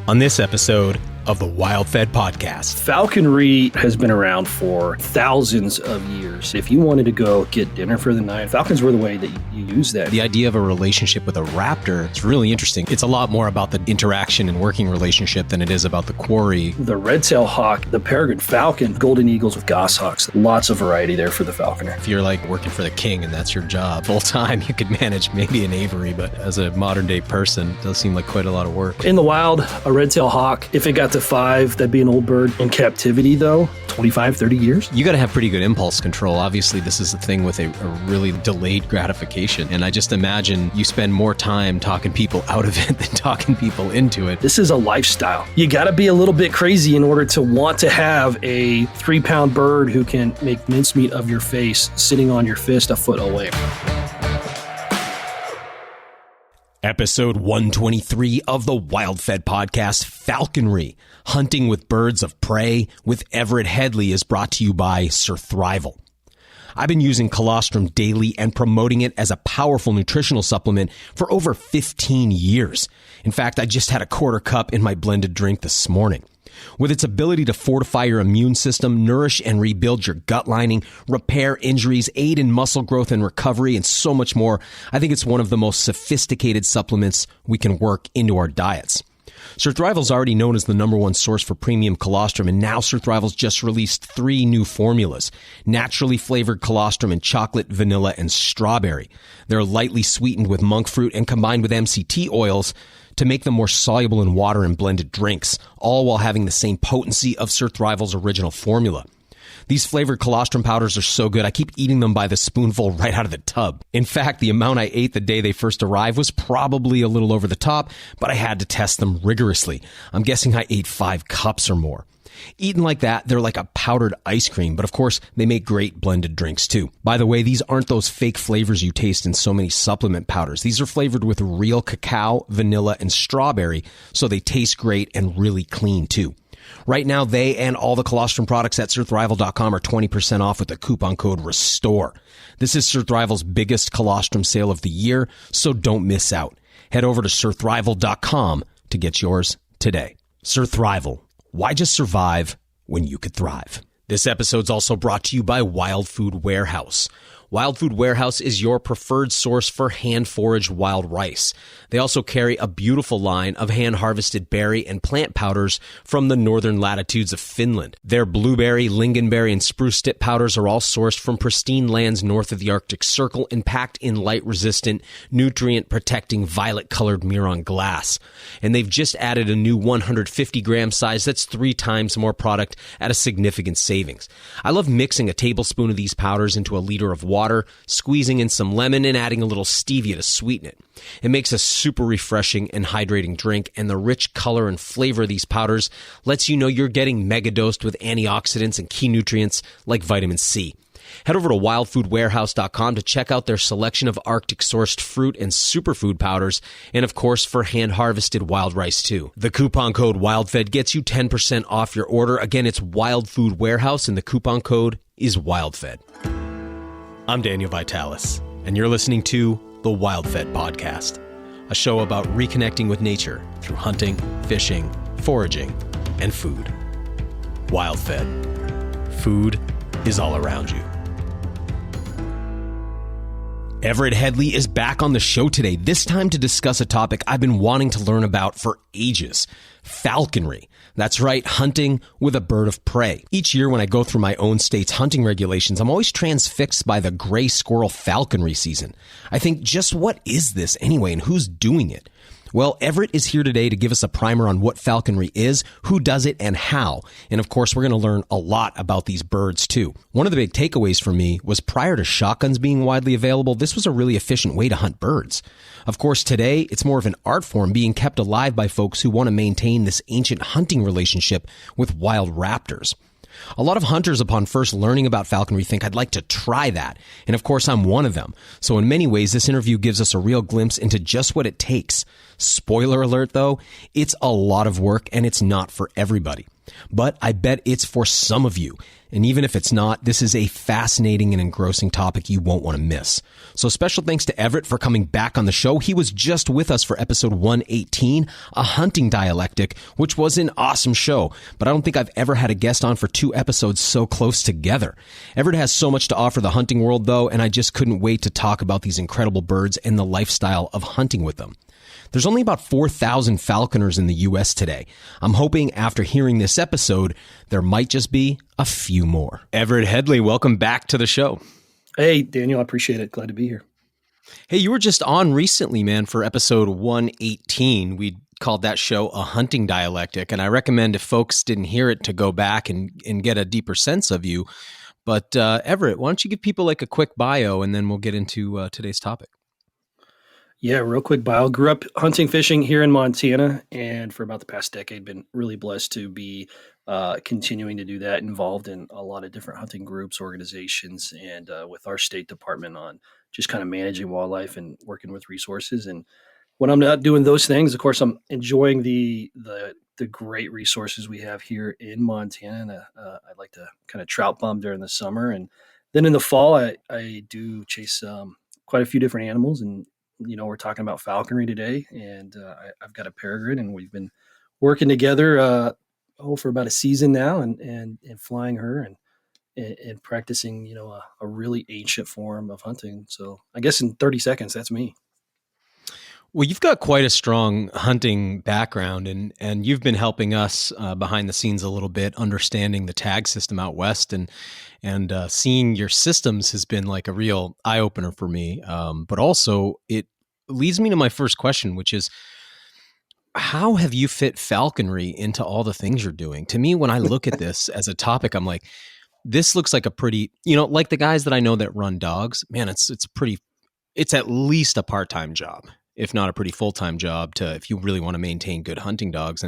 on this episode of the WildFed podcast. Falconry has been around for thousands of years. If you wanted to go get dinner for the night, falcons were the way that you use that. The idea of a relationship with a raptor is really interesting. It's a lot more about the interaction and working relationship than it is about the quarry. The RedTail Hawk, the peregrine falcon, golden eagles with goshawks. Lots of variety there for the falconer. If you're like working for the king and that's your job full time, you could manage maybe an aviary, but as a modern day person, it does seem like quite a lot of work. In the wild, a RedTail Hawk, if it got to 5, that'd be an old bird. In captivity though, 25, 30 years. You got to have pretty good impulse control. Obviously, this is a thing with a really delayed gratification. And I just imagine you spend more time talking people out of it than talking people into it. This is a lifestyle. You got to be a little bit crazy in order to want to have a 3-pound bird who can make mincemeat of your face sitting on your fist a foot away. Episode 123 of the WildFed podcast, Falconry, Hunting with Birds of Prey with Everett Headley, is brought to you by Surthrival. I've been using colostrum daily and promoting it as a powerful nutritional supplement for over 15 years. In fact, I just had a quarter cup in my blended drink this morning. With its ability to fortify your immune system, nourish and rebuild your gut lining, repair injuries, aid in muscle growth and recovery, and so much more, I think it's one of the most sophisticated supplements we can work into our diets. Surthrival is already known as the #1 source for premium colostrum, and now Surthrival's just released 3 new formulas: naturally flavored colostrum in chocolate, vanilla, and strawberry. They're lightly sweetened with monk fruit and combined with MCT oils to make them more soluble in water and blended drinks, all while having the same potency of Surthrival's original formula. These flavored colostrum powders are so good, I keep eating them by the spoonful right out of the tub. In fact, the amount I ate the day they first arrived was probably a little over the top, but I had to test them rigorously. I'm guessing I ate 5 cups or more. Eaten like that, they're like a powdered ice cream, but of course, they make great blended drinks too. By the way, these aren't those fake flavors you taste in so many supplement powders. These are flavored with real cacao, vanilla, and strawberry, so they taste great and really clean too. Right now, they and all the colostrum products at surthrival.com are 20% off with the coupon code RESTORE. This is Surthrival's biggest colostrum sale of the year, so don't miss out. Head over to surthrival.com to get yours today. Surthrival. Why just survive when you could thrive? This episode's also brought to you by Wild Food Warehouse. Wild Food Warehouse is your preferred source for hand-foraged wild rice. They also carry a beautiful line of hand-harvested berry and plant powders from the northern latitudes of Finland. Their blueberry, lingonberry, and spruce tip powders are all sourced from pristine lands north of the Arctic Circle and packed in light-resistant, nutrient-protecting violet-colored Miron glass. And they've just added a new 150-gram size that's 3 times more product at a significant savings. I love mixing a tablespoon of these powders into a liter of water, squeezing in some lemon, and adding a little stevia to sweeten it. It makes a super refreshing and hydrating drink, and the rich color and flavor of these powders lets you know you're getting mega-dosed with antioxidants and key nutrients like vitamin C. Head over to wildfoodwarehouse.com to check out their selection of Arctic-sourced fruit and superfood powders, and of course for hand-harvested wild rice too. The coupon code WildFed gets you 10% off your order. Again, it's Wild Food Warehouse, and the coupon code is WildFed. I'm Daniel Vitalis, and you're listening to the WildFed podcast, a show about reconnecting with nature through hunting, fishing, foraging, and food. WildFed. Food is all around you. Everett Headley is back on the show today, this time to discuss a topic I've been wanting to learn about for ages: falconry. That's right, hunting with a bird of prey. Each year when I go through my own state's hunting regulations, I'm always transfixed by the gray squirrel falconry season. I think, just what is this anyway, and who's doing it? Well, Everett is here today to give us a primer on what falconry is, who does it, and how. And of course, we're going to learn a lot about these birds too. One of the big takeaways for me was prior to shotguns being widely available, this was a really efficient way to hunt birds. Of course, today, it's more of an art form being kept alive by folks who want to maintain this ancient hunting relationship with wild raptors. A lot of hunters, upon first learning about falconry, think I'd like to try that. And of course, I'm one of them. So in many ways, this interview gives us a real glimpse into just what it takes. Spoiler alert, though, it's a lot of work and it's not for everybody. But I bet it's for some of you. And even if it's not, this is a fascinating and engrossing topic you won't want to miss. So special thanks to Everett for coming back on the show. He was just with us for episode 118, a hunting dialectic, which was an awesome show. But I don't think I've ever had a guest on for 2 episodes so close together. Everett has so much to offer the hunting world, though, and I just couldn't wait to talk about these incredible birds and the lifestyle of hunting with them. There's only about 4,000 falconers in the U.S. today. I'm hoping after hearing this episode, there might just be a few more. Everett Headley, welcome back to the show. Hey, Daniel, I appreciate it. Glad to be here. Hey, you were just on recently, man, for episode 118. We called that show A Hunting Dialectic, and I recommend if folks didn't hear it to go back and get a deeper sense of you. But Everett, why don't you give people like a quick bio, and then we'll get into today's topic. Yeah, real quick bio. Grew up hunting, fishing here in Montana, and for about the past decade, been really blessed to be continuing to do that, involved in a lot of different hunting groups, organizations, and with our state department on just kind of managing wildlife and working with resources. And when I'm not doing those things, of course, I'm enjoying the great resources we have here in Montana. And I like to kind of trout bum during the summer, and then in the fall, I do chase quite a few different animals. And we're talking about falconry today, and I've got a peregrine, and we've been working together for about a season now, and flying her and practicing, a really ancient form of hunting. So I guess in 30 seconds, that's me. Well, you've got quite a strong hunting background, and you've been helping us behind the scenes a little bit, understanding the tag system out west, and seeing your systems has been like a real eye opener for me. But also, it leads me to my first question, which is, how have you fit falconry into all the things you're doing? To me, when I look at this as a topic, I'm like, this looks like a pretty, like the guys that I know that run dogs, man, it's at least a part-time job, if not a pretty full-time job if you really want to maintain good hunting dogs.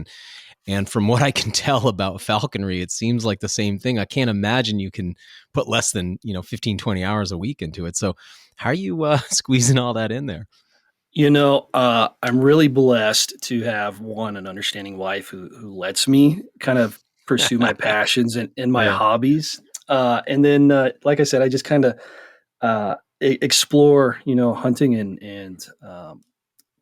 And from what I can tell about falconry, it seems like the same thing. I can't imagine you can put less than, 15, 20 hours a week into it. So how are you squeezing all that in there? I'm really blessed to have an understanding wife who lets me kind of pursue my passions and my hobbies. And then, like I said, I just kind of explore, hunting and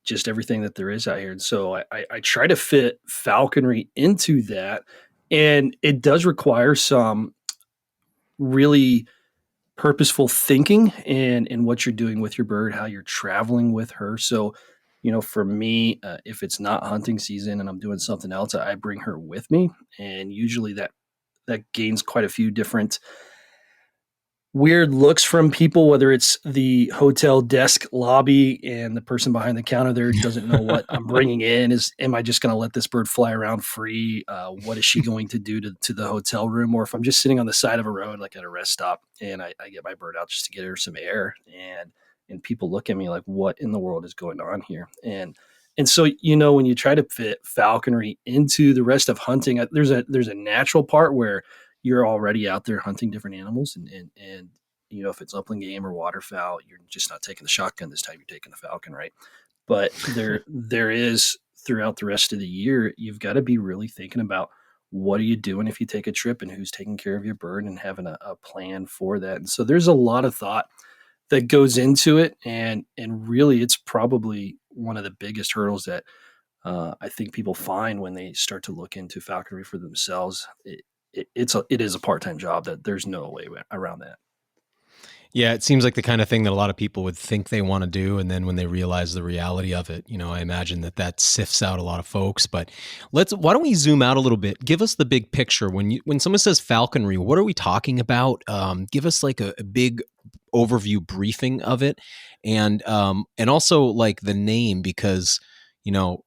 just everything that there is out here. And so I try to fit falconry into that. And it does require some really purposeful thinking and what you're doing with your bird, how you're traveling with her. So, for me, if it's not hunting season and I'm doing something else, I bring her with me. And usually that gains quite a few different weird looks from people, whether it's the hotel desk lobby and the person behind the counter there doesn't know what I'm bringing in. Am I just going to let this bird fly around free? What is she going to do to the hotel room? Or if I'm just sitting on the side of a road, like at a rest stop, and I get my bird out just to get her some air, and people look at me like, what in the world is going on here? And so, when you try to fit falconry into the rest of hunting, there's a natural part where you're already out there hunting different animals, and if it's upland game or waterfowl, you're just not taking the shotgun this time, you're taking the falcon, right? But there is, throughout the rest of the year, you've got to be really thinking about what are you doing if you take a trip, and who's taking care of your bird, and having a plan for that. And so there's a lot of thought that goes into it, and really it's probably one of the biggest hurdles that I think people find when they start to look into falconry for themselves. It is a part-time job, that there's no way around that. Yeah, it seems like the kind of thing that a lot of people would think they want to do, and then when they realize the reality of it, I imagine that sifts out a lot of folks. But why don't we zoom out a little bit? Give us the big picture. When someone says falconry, what are we talking about? Give us like a big overview briefing of it, and also like the name, because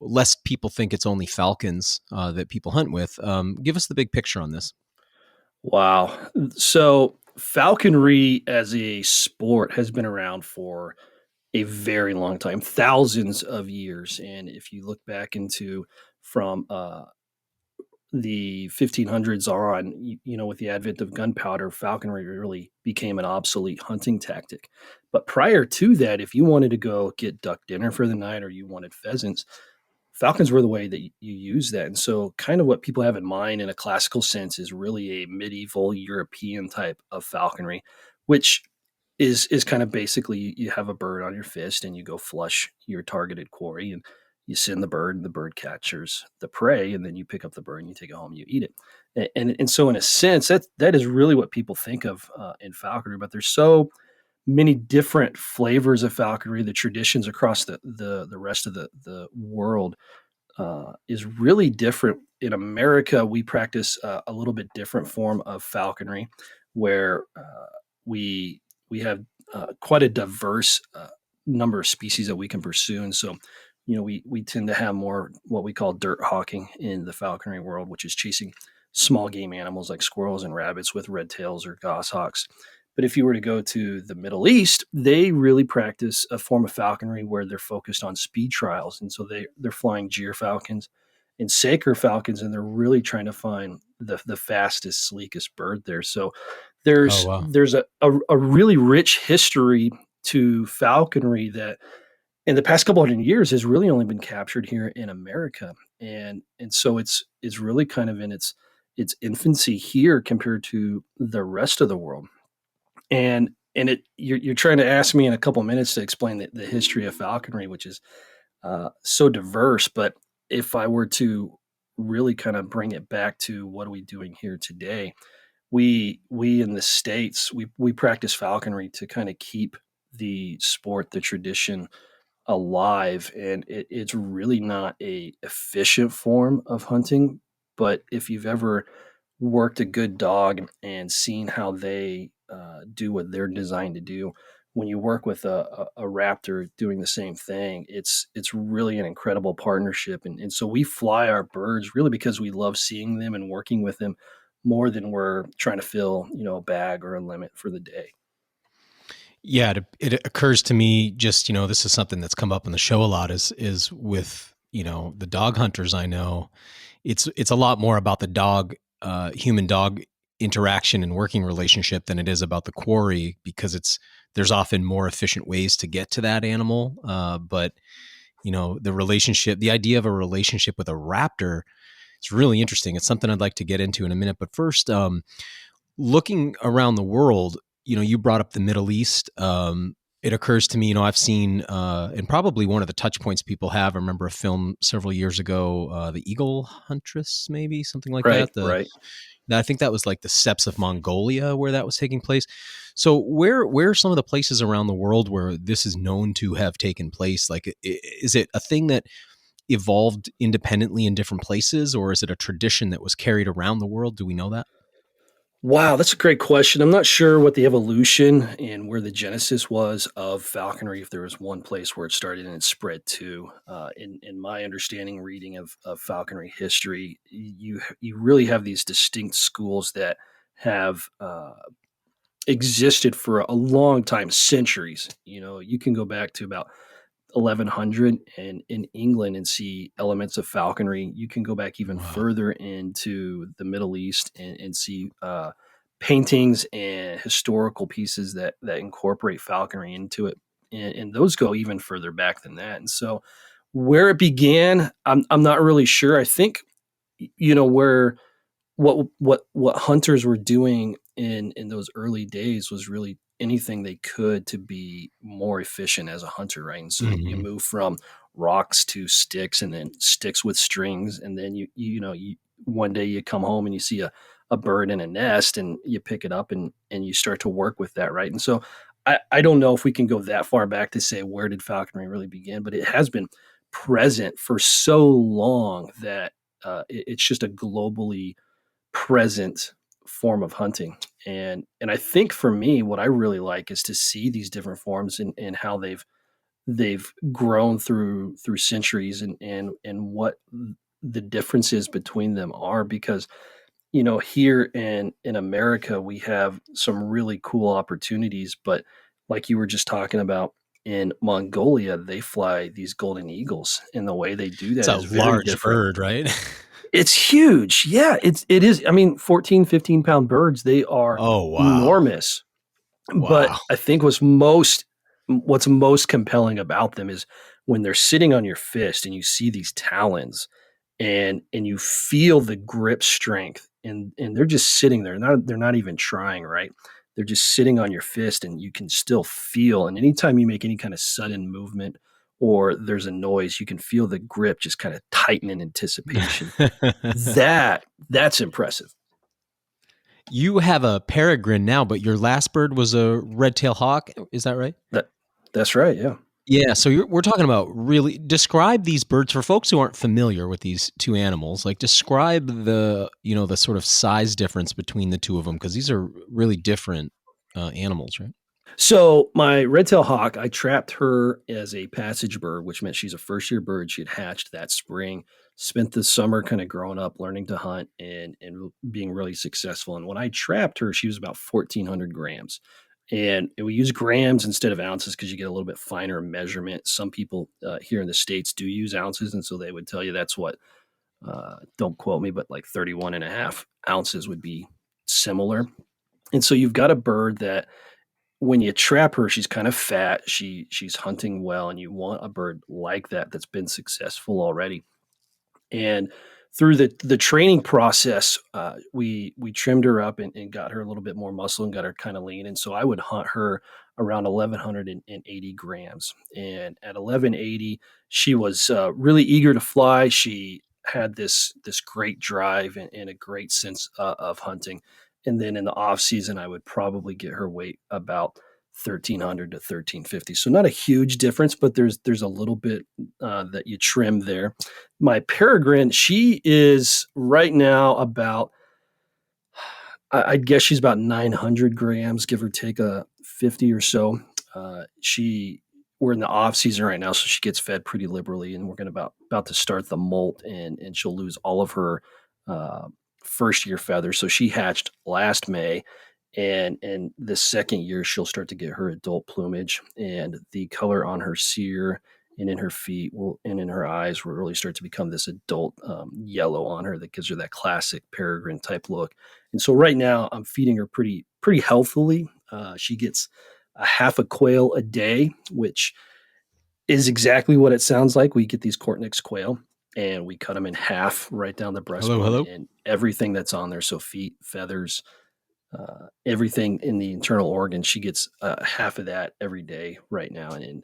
less people think it's only falcons that people hunt with. Give us the big picture on this. Wow. So falconry as a sport has been around for a very long time, thousands of years. And if you look back into from the 1500s on, with the advent of gunpowder, falconry really became an obsolete hunting tactic. But prior to that, if you wanted to go get duck dinner for the night, or you wanted pheasants, falcons were the way that you use that. And so kind of what people have in mind in a classical sense is really a medieval European type of falconry, which is kind of basically you have a bird on your fist and you go flush your targeted quarry and you send the bird and the bird catchers the prey, and then you pick up the bird and you take it home and you eat it. And so in a sense that is really what people think of in falconry, but there's so many different flavors of falconry. The traditions across the rest of the world is really different. In America, we practice a little bit different form of falconry, where we have quite a diverse number of species that we can pursue, and so we tend to have more what we call dirt hawking in the falconry world, which is chasing small game animals like squirrels and rabbits with red tails or goshawks. But if you were to go to the Middle East, they really practice a form of falconry where they're focused on speed trials. And so they're flying gyr falcons and saker falcons, and they're really trying to find the fastest, sleekest bird there. So Oh, wow. there's a really rich history to falconry that in the past couple hundred years has really only been captured here in America. And so it's really kind of in its infancy here compared to the rest of the world. And you're trying to ask me in a couple minutes to explain the history of falconry, which is so diverse. But if I were to really kind of bring it back to what are we doing here today, we in the States, we practice falconry to kind of keep the sport, the tradition alive. And it's really not a efficient form of hunting. But if you've ever worked a good dog and seen how they do what they're designed to do, when you work with a raptor doing the same thing, it's really an incredible partnership. And so we fly our birds really because we love seeing them and working with them more than we're trying to fill a bag or a limit for the day. Yeah, it occurs to me just, this is something that's come up on the show a lot is with, the dog hunters I know. It's a lot more about the dog, human dog interaction and working relationship than it is about the quarry, because there's often more efficient ways to get to that animal. But the idea of a relationship with a raptor, it's really interesting. It's something I'd like to get into in a minute. But first, looking around the world, you brought up the Middle East. It occurs to me, I've seen, and probably one of the touch points people have, I remember a film several years ago, The Eagle Huntress, maybe something like that. Right. I think that was like the steppes of Mongolia where that was taking place. So where are some of the places around the world where this is known to have taken place? Like, is it a thing that evolved independently in different places, or is it a tradition that was carried around the world? Do we know that? Wow, that's a great question. I'm not sure what the evolution and where the genesis was of falconry, if there was one place where it started and it spread to. In my understanding, reading of falconry history, you really have these distinct schools that have existed for a long time, centuries. You can go back to about 1100 and in England and see elements of falconry. You can go back even further into the Middle East and see paintings and historical pieces that incorporate falconry into it. And those go even further back than that. And so where it began, I'm not really sure. I think, where what hunters were doing in those early days was really anything they could to be more efficient as a hunter, right? And so you move from rocks to sticks, and then sticks with strings, and then you one day you come home and you see a bird in a nest, and you pick it up and you start to work with that, right? And so I don't know if we can go that far back to say where did falconry really begin, but it has been present for so long that it's just a globally present form of hunting. And I think for me, what I really like is to see these different forms and how they've grown through centuries and what the differences between them are. Because here in America, we have some really cool opportunities, but like you were just talking about, in Mongolia, they fly these golden eagles, and the way they do that is a very large different. bird, right? It's huge. Yeah, it is. I mean, 14, 15-pound birds, they are enormous. Wow. But I think what's most compelling about them is when they're sitting on your fist and you see these talons and you feel the grip strength and they're just sitting there. They're not even trying, right? They're just sitting on your fist and you can still feel. And anytime you make any kind of sudden movement or there's a noise, you can feel the grip just kind of tighten in anticipation. That's impressive. You have a peregrine now, but your last bird was a red-tail hawk. Is that right? That's right. Yeah. Yeah. So we're talking about really describe these birds for folks who aren't familiar with these two animals. Like describe the sort of size difference between the two of them, because these are really different animals, right? So my red-tail hawk, I trapped her as a passage bird, which meant she's a first-year bird. She had hatched that spring, spent the summer kind of growing up, learning to hunt and being really successful. And when I trapped her, she was about 1,400 grams. And we use grams instead of ounces because you get a little bit finer measurement. Some people here in the States do use ounces, and so they would tell you that's what, don't quote me, but like 31 and a half ounces would be similar. And so you've got a bird that when you trap her, she's kind of fat. She's hunting well, and you want a bird like that that's been successful already. And through the training process, we trimmed her up and got her a little bit more muscle and got her kind of lean. And so I would hunt her around 1,180 grams. And at 1,180, she was really eager to fly. She had this great drive and a great sense of hunting. And then in the off season, I would probably get her weight about 1,300 to 1,350. So not a huge difference, but there's a little bit that you trim there. My peregrine, she is right now about, I'd guess she's about 900 grams, give or take a 50 or so. We're in the off season right now, so she gets fed pretty liberally, and we're going to about to start the molt, and she'll lose all of her first year feathers. So she hatched last May, and the second year she'll start to get her adult plumage, and the color on her cere and in her feet and in her eyes will really start to become this adult yellow on her that gives her that classic peregrine type look. And so right now I'm feeding her pretty healthily. She gets a half a quail a day, which is exactly what it sounds like. We get these Cortnix quail and we cut them in half right down the breastbone and everything that's on there. So feet, feathers, everything in the internal organs. She gets half of that every day right now. And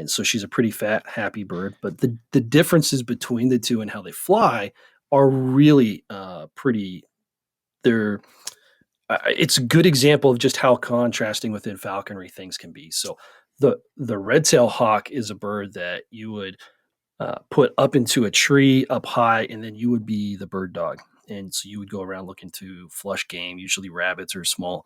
so she's a pretty fat, happy bird. But the differences between the two and how they fly are really pretty. It's a good example of just how contrasting within falconry things can be. So the red-tail hawk is a bird that you would put up into a tree up high, and then you would be the bird dog. And so you would go around looking to flush game, usually rabbits or small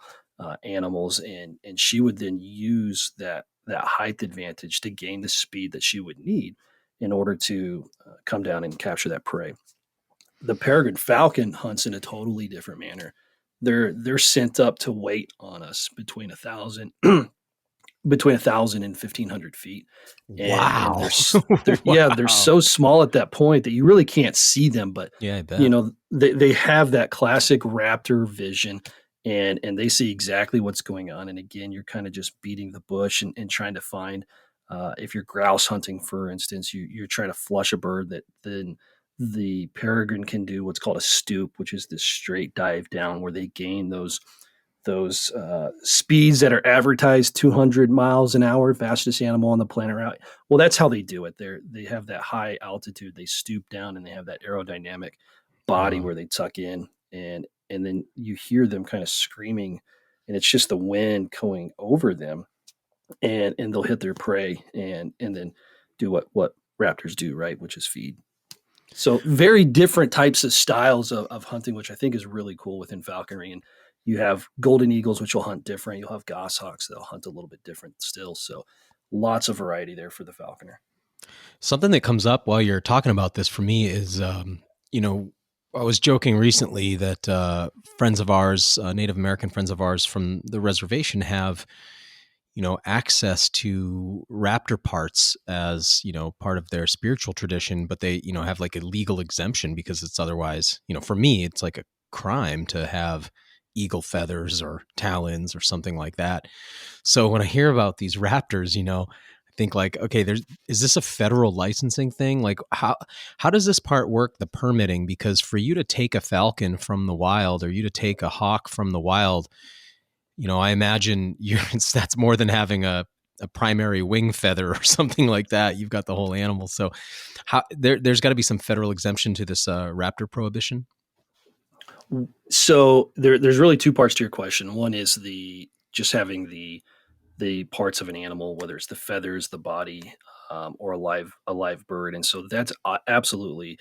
animals, and she would then use that height advantage to gain the speed that she would need in order to come down and capture that prey. The peregrine falcon hunts in a totally different manner. They're sent up to wait on us between 1,000 and 1,500 feet. Wow. And they're so small at that point that you really can't see them. But yeah, I bet. You know, they have that classic raptor vision, and they see exactly what's going on. And again, you're kind of just beating the bush and trying to find, if you're grouse hunting, for instance, you're trying to flush a bird that then the peregrine can do what's called a stoop, which is this straight dive down where they gain those speeds that are advertised 200 miles an hour, fastest animal on the planet. Right? Well, that's how they do it. They have that high altitude, they stoop down, and they have that aerodynamic body where they tuck in, and then you hear them kind of screaming, and it's just the wind going over them, and they'll hit their prey and then do what raptors do, right, which is feed. So very different types of styles of hunting, which I think is really cool within falconry. And you have golden eagles, which will hunt different. You'll have goshawks that'll hunt a little bit different still. So lots of variety there for the falconer. Something that comes up while you're talking about this for me is, I was joking recently that friends of ours, Native American friends of ours from the reservation have, access to raptor parts as, part of their spiritual tradition, but they, have like a legal exemption because it's otherwise, for me, it's like a crime to have eagle feathers or talons or something like that. So when I hear about these raptors, I think like, okay, is this a federal licensing thing? Like how does this part work, the permitting? Because for you to take a falcon from the wild or you to take a hawk from the wild, I imagine that's more than having a primary wing feather or something like that. You've got the whole animal. So there's got to be some federal exemption to this raptor prohibition. So there's really two parts to your question. One is just having the parts of an animal, whether it's the feathers, the body, or a live bird, and so that's absolutely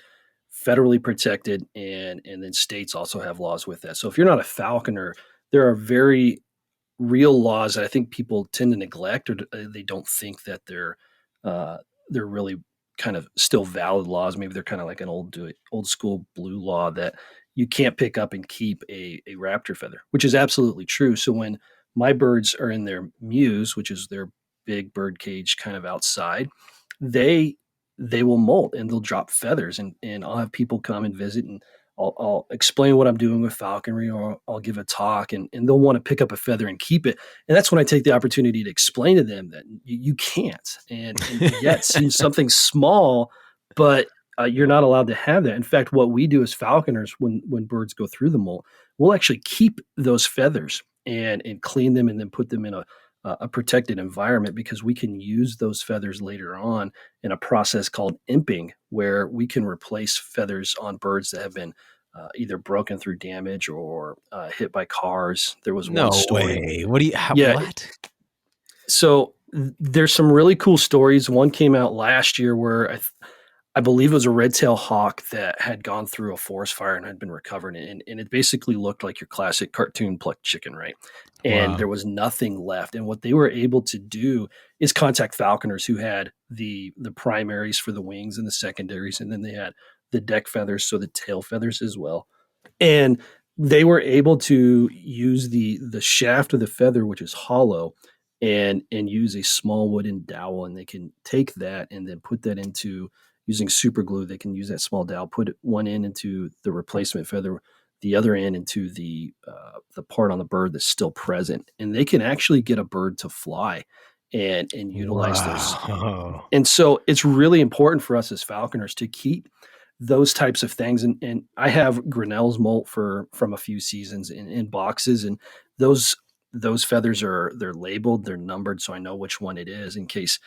federally protected, and then states also have laws with that. So if you're not a falconer, there are very real laws that I think people tend to neglect, or they don't think that they're really kind of still valid laws. Maybe they're kind of like an old school blue law that you can't pick up and keep a raptor feather, which is absolutely true. So when my birds are in their mews, which is their big bird cage kind of outside, they will molt and they'll drop feathers, and I'll have people come and visit, and I'll explain what I'm doing with falconry, or I'll give a talk, and they'll want to pick up a feather and keep it. And that's when I take the opportunity to explain to them that you can't. And yet, it seems something small, but you're not allowed to have that. In fact, what we do as falconers, when birds go through the molt, we'll actually keep those feathers and clean them and then put them in a protected environment, because we can use those feathers later on in a process called imping, where we can replace feathers on birds that have been either broken through damage or hit by cars. There was one story. Way. What? So there's some really cool stories. One came out last year where I believe it was a RedTail Hawk that had gone through a forest fire and had been recovered. And it basically looked like your classic cartoon plucked chicken, right? And there was nothing left. And what they were able to do is contact falconers who had the primaries for the wings and the secondaries. And then they had the deck feathers, so the tail feathers as well. And they were able to use the shaft of the feather, which is hollow, and use a small wooden dowel. And they can take that and then put that into, using super glue, they can use that small dowel, put one end into the replacement feather, the other end into the part on the bird that's still present. And they can actually get a bird to fly and utilize those. And so it's really important for us as falconers to keep those types of things. And I have Grinnell's molt from a few seasons in boxes, and those feathers they're labeled, they're numbered, so I know which one it is in case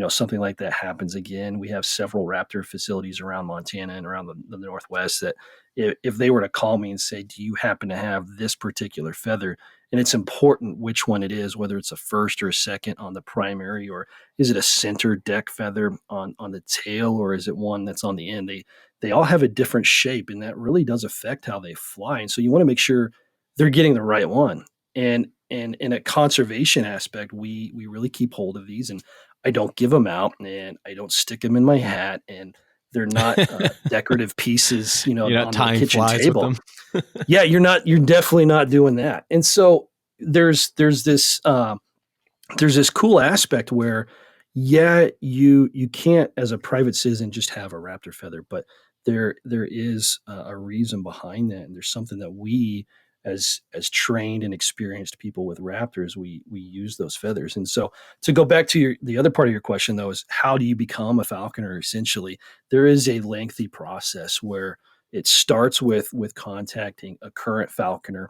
something like that happens again. We have several raptor facilities around Montana and around the Northwest that if they were to call me and say, do you happen to have this particular feather, and it's important which one it is, whether it's a first or a second on the primary, or is it a center deck feather on the tail, or is it one that's on the end, they all have a different shape, and that really does affect how they fly. And so you want to make sure they're getting the right one. And in a conservation aspect, we really keep hold of these, and I don't give them out, and I don't stick them in my hat, and they're not decorative pieces, you're not on tying the kitchen flies table. with them. Yeah, you're definitely not doing that. And so there's this cool aspect where, you can't as a private citizen just have a raptor feather, but there is a reason behind that, and there's something that we as trained and experienced people with raptors, we use those feathers. And so to go back to the other part of your question, though, is how do you become a falconer? Essentially, there is a lengthy process where it starts with contacting a current falconer,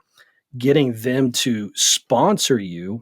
getting them to sponsor you,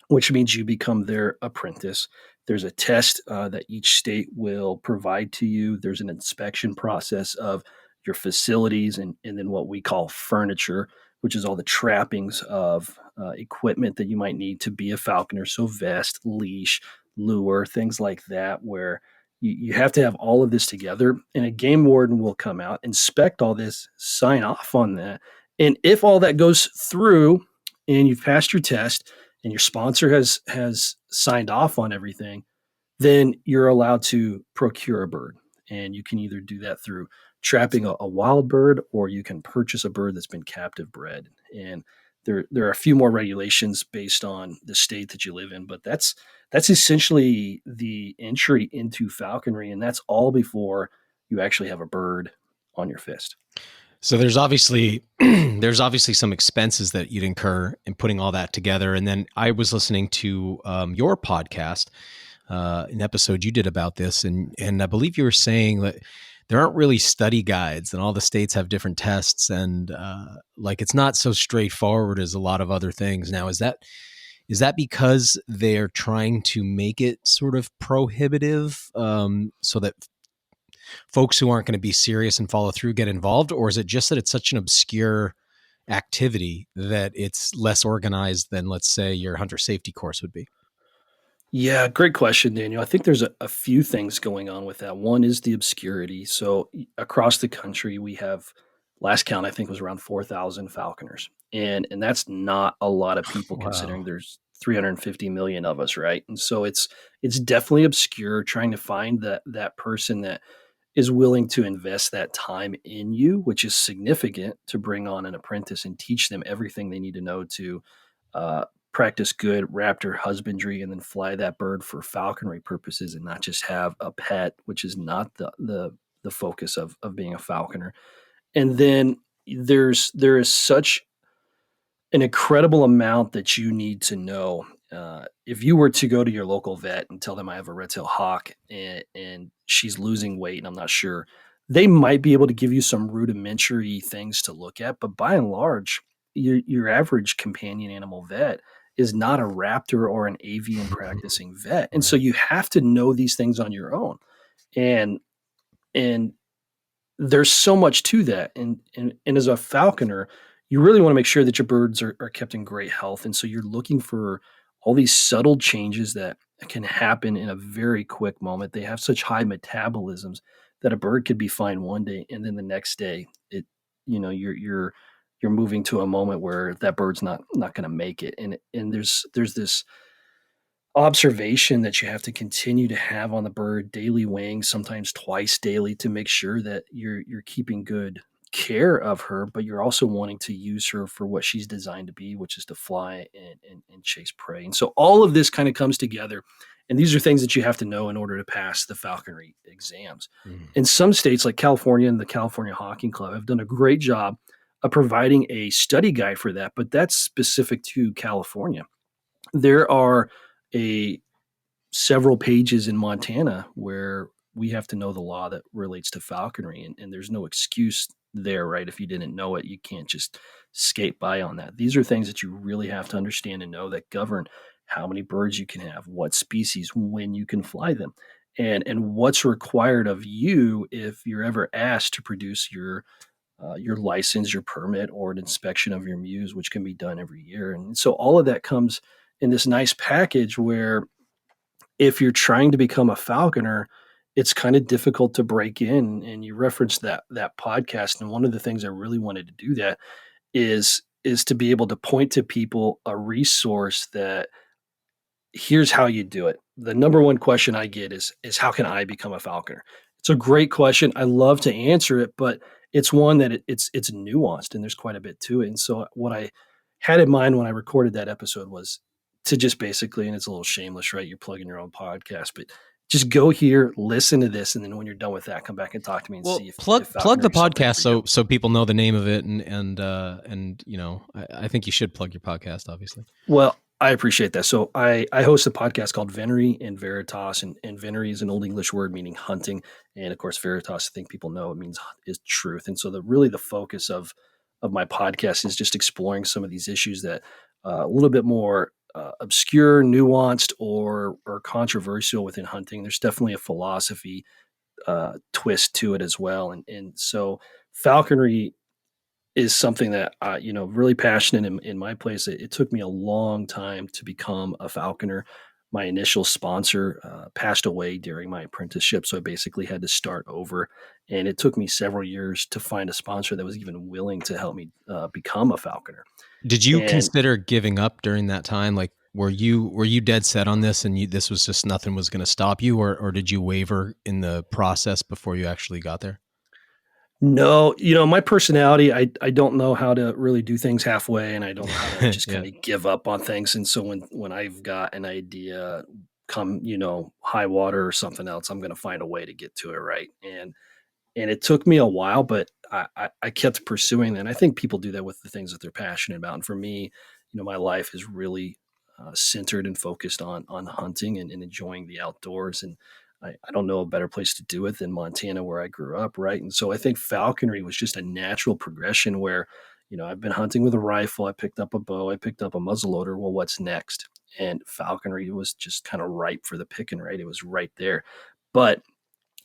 which means you become their apprentice. There's a test that each state will provide to you. There's an inspection process of your facilities and then what we call furniture, which is all the trappings of equipment that you might need to be a falconer. So vest, leash, lure, things like that, where you have to have all of this together. And a game warden will come out, inspect all this, sign off on that. And if all that goes through and you've passed your test and your sponsor has signed off on everything, then you're allowed to procure a bird. And you can either do that through trapping a wild bird, or you can purchase a bird that's been captive bred. And there are a few more regulations based on the state that you live in, but that's essentially the entry into falconry, and that's all before you actually have a bird on your fist. So there's obviously some expenses that you'd incur in putting all that together. And then I was listening to your podcast an episode you did about this, and I believe you were saying that there aren't really study guides, and all the states have different tests, and like it's not so straightforward as a lot of other things. Now, is that because they're trying to make it sort of prohibitive, so that folks who aren't going to be serious and follow through get involved, or is it just that it's such an obscure activity that it's less organized than, let's say, your hunter safety course would be? Yeah, great question, Daniel. I think there's a few things going on with that. One is the obscurity. So across the country, we have last count I think was around 4,000 falconers, and that's not a lot of people Wow. considering there's 350 million of us, right? And so it's definitely obscure. Trying to find that person that is willing to invest that time in you, which is significant, to bring on an apprentice and teach them everything they need to know to uh, practice good raptor husbandry and then fly that bird for falconry purposes and not just have a pet, which is not the focus of being a falconer. And then there is such an incredible amount that you need to know. If you were to go to your local vet and tell them I have a red-tail hawk and she's losing weight and I'm not sure, they might be able to give you some rudimentary things to look at. But by and large, your average companion animal vet is not a raptor or an avian practicing vet. And so Right. you have to know these things on your own. And and there's so much to that. And as a falconer, you really want to make sure that your birds are kept in great health. And so you're looking for all these subtle changes that can happen in a very quick moment. They have such high metabolisms that a bird could be fine one day and then the next day it you're moving to a moment where that bird's not going to make it. And there's this observation that you have to continue to have on the bird, daily weighing, sometimes twice daily, to make sure that you're keeping good care of her, but you're also wanting to use her for what she's designed to be, which is to fly and chase prey. And so all of this kind of comes together. And these are things that you have to know in order to pass the falconry exams. Mm. In some states like California and the California Hawking Club have done a great job of providing a study guide for that, but that's specific to California. There are a several pages in Montana where we have to know the law that relates to falconry, and there's no excuse there, right? If you didn't know it, you can't just skate by on that. These are things that you really have to understand and know that govern how many birds you can have, what species, when you can fly them, and what's required of you if you're ever asked to produce your license, your permit, or an inspection of your mews, which can be done every year. And so all of that comes in this nice package where if you're trying to become a falconer, it's kind of difficult to break in. And you referenced that podcast, and one of the things I really wanted to do that is to be able to point to people a resource that here's how you do it. The number one question I get is how can I become a falconer? It's a great question. I love to answer it, but it's one that it's nuanced and there's quite a bit to it. And so what I had in mind when I recorded that episode was to just basically, and it's a little shameless, right? You're plugging your own podcast, but just go here, listen to this, and then when you're done with that, come back and talk to me and Well, see if plug the falconry is something podcast for you. so people know the name of it, and I think you should plug your podcast, obviously. Well, I appreciate that. So I host a podcast called Venery and Veritas, and Venery is an Old English word meaning hunting, and of course Veritas, I think people know it means is truth. And so the focus of my podcast is just exploring some of these issues that a little bit more obscure, nuanced, or controversial within hunting. There's definitely a philosophy twist to it as well, and so falconry is something that I, really passionate in my place. It took me a long time to become a falconer. My initial sponsor passed away during my apprenticeship, so I basically had to start over. And it took me several years to find a sponsor that was even willing to help me become a falconer. Did you And consider giving up during that time? Like, were you dead set on this, and this was just nothing was going to stop you, or did you waver in the process before you actually got there? no, my personality, I don't know how to really do things halfway, and I don't know how to just Yeah. kind of give up on things. And so when I've got an idea, come high water or something else, I'm going to find a way to get to it, right. And it took me a while, but I kept pursuing that. And I think people do that with the things that they're passionate about. And for me, my life is really centered and focused on hunting and enjoying the outdoors. And I don't know a better place to do it than Montana, where I grew up, right? And so I think falconry was just a natural progression where, I've been hunting with a rifle, I picked up a bow, I picked up a muzzleloader. Well, what's next? And falconry was just kind of ripe for the picking, right? It was right there. But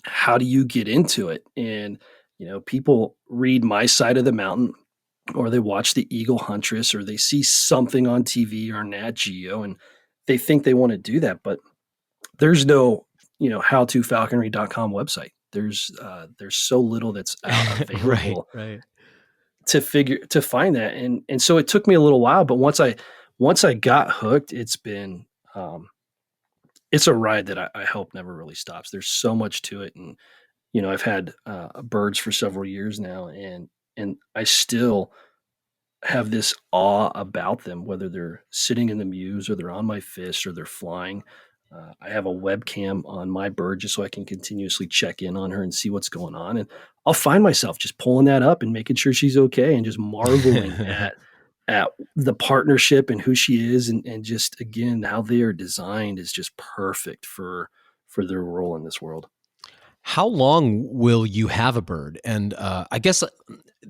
how do you get into it? And, people read My Side of the Mountain, or they watch the Eagle Huntress, or they see something on TV or Nat Geo, and they think they want to do that. But there's no, howtofalconry.com website. There's so little that's out available Right. to find that. And so it took me a little while, but once I got hooked, um, it's a ride that I hope never really stops. There's so much to it. And, I've had birds for several years now, and I still have this awe about them, whether they're sitting in the mews or they're on my fist or they're flying. I have a webcam on my bird just so I can continuously check in on her and see what's going on. And I'll find myself just pulling that up and making sure she's okay, and just marveling at the partnership and who she is. And just, again, how they are designed is just perfect for their role in this world. How long will you have a bird? And I guess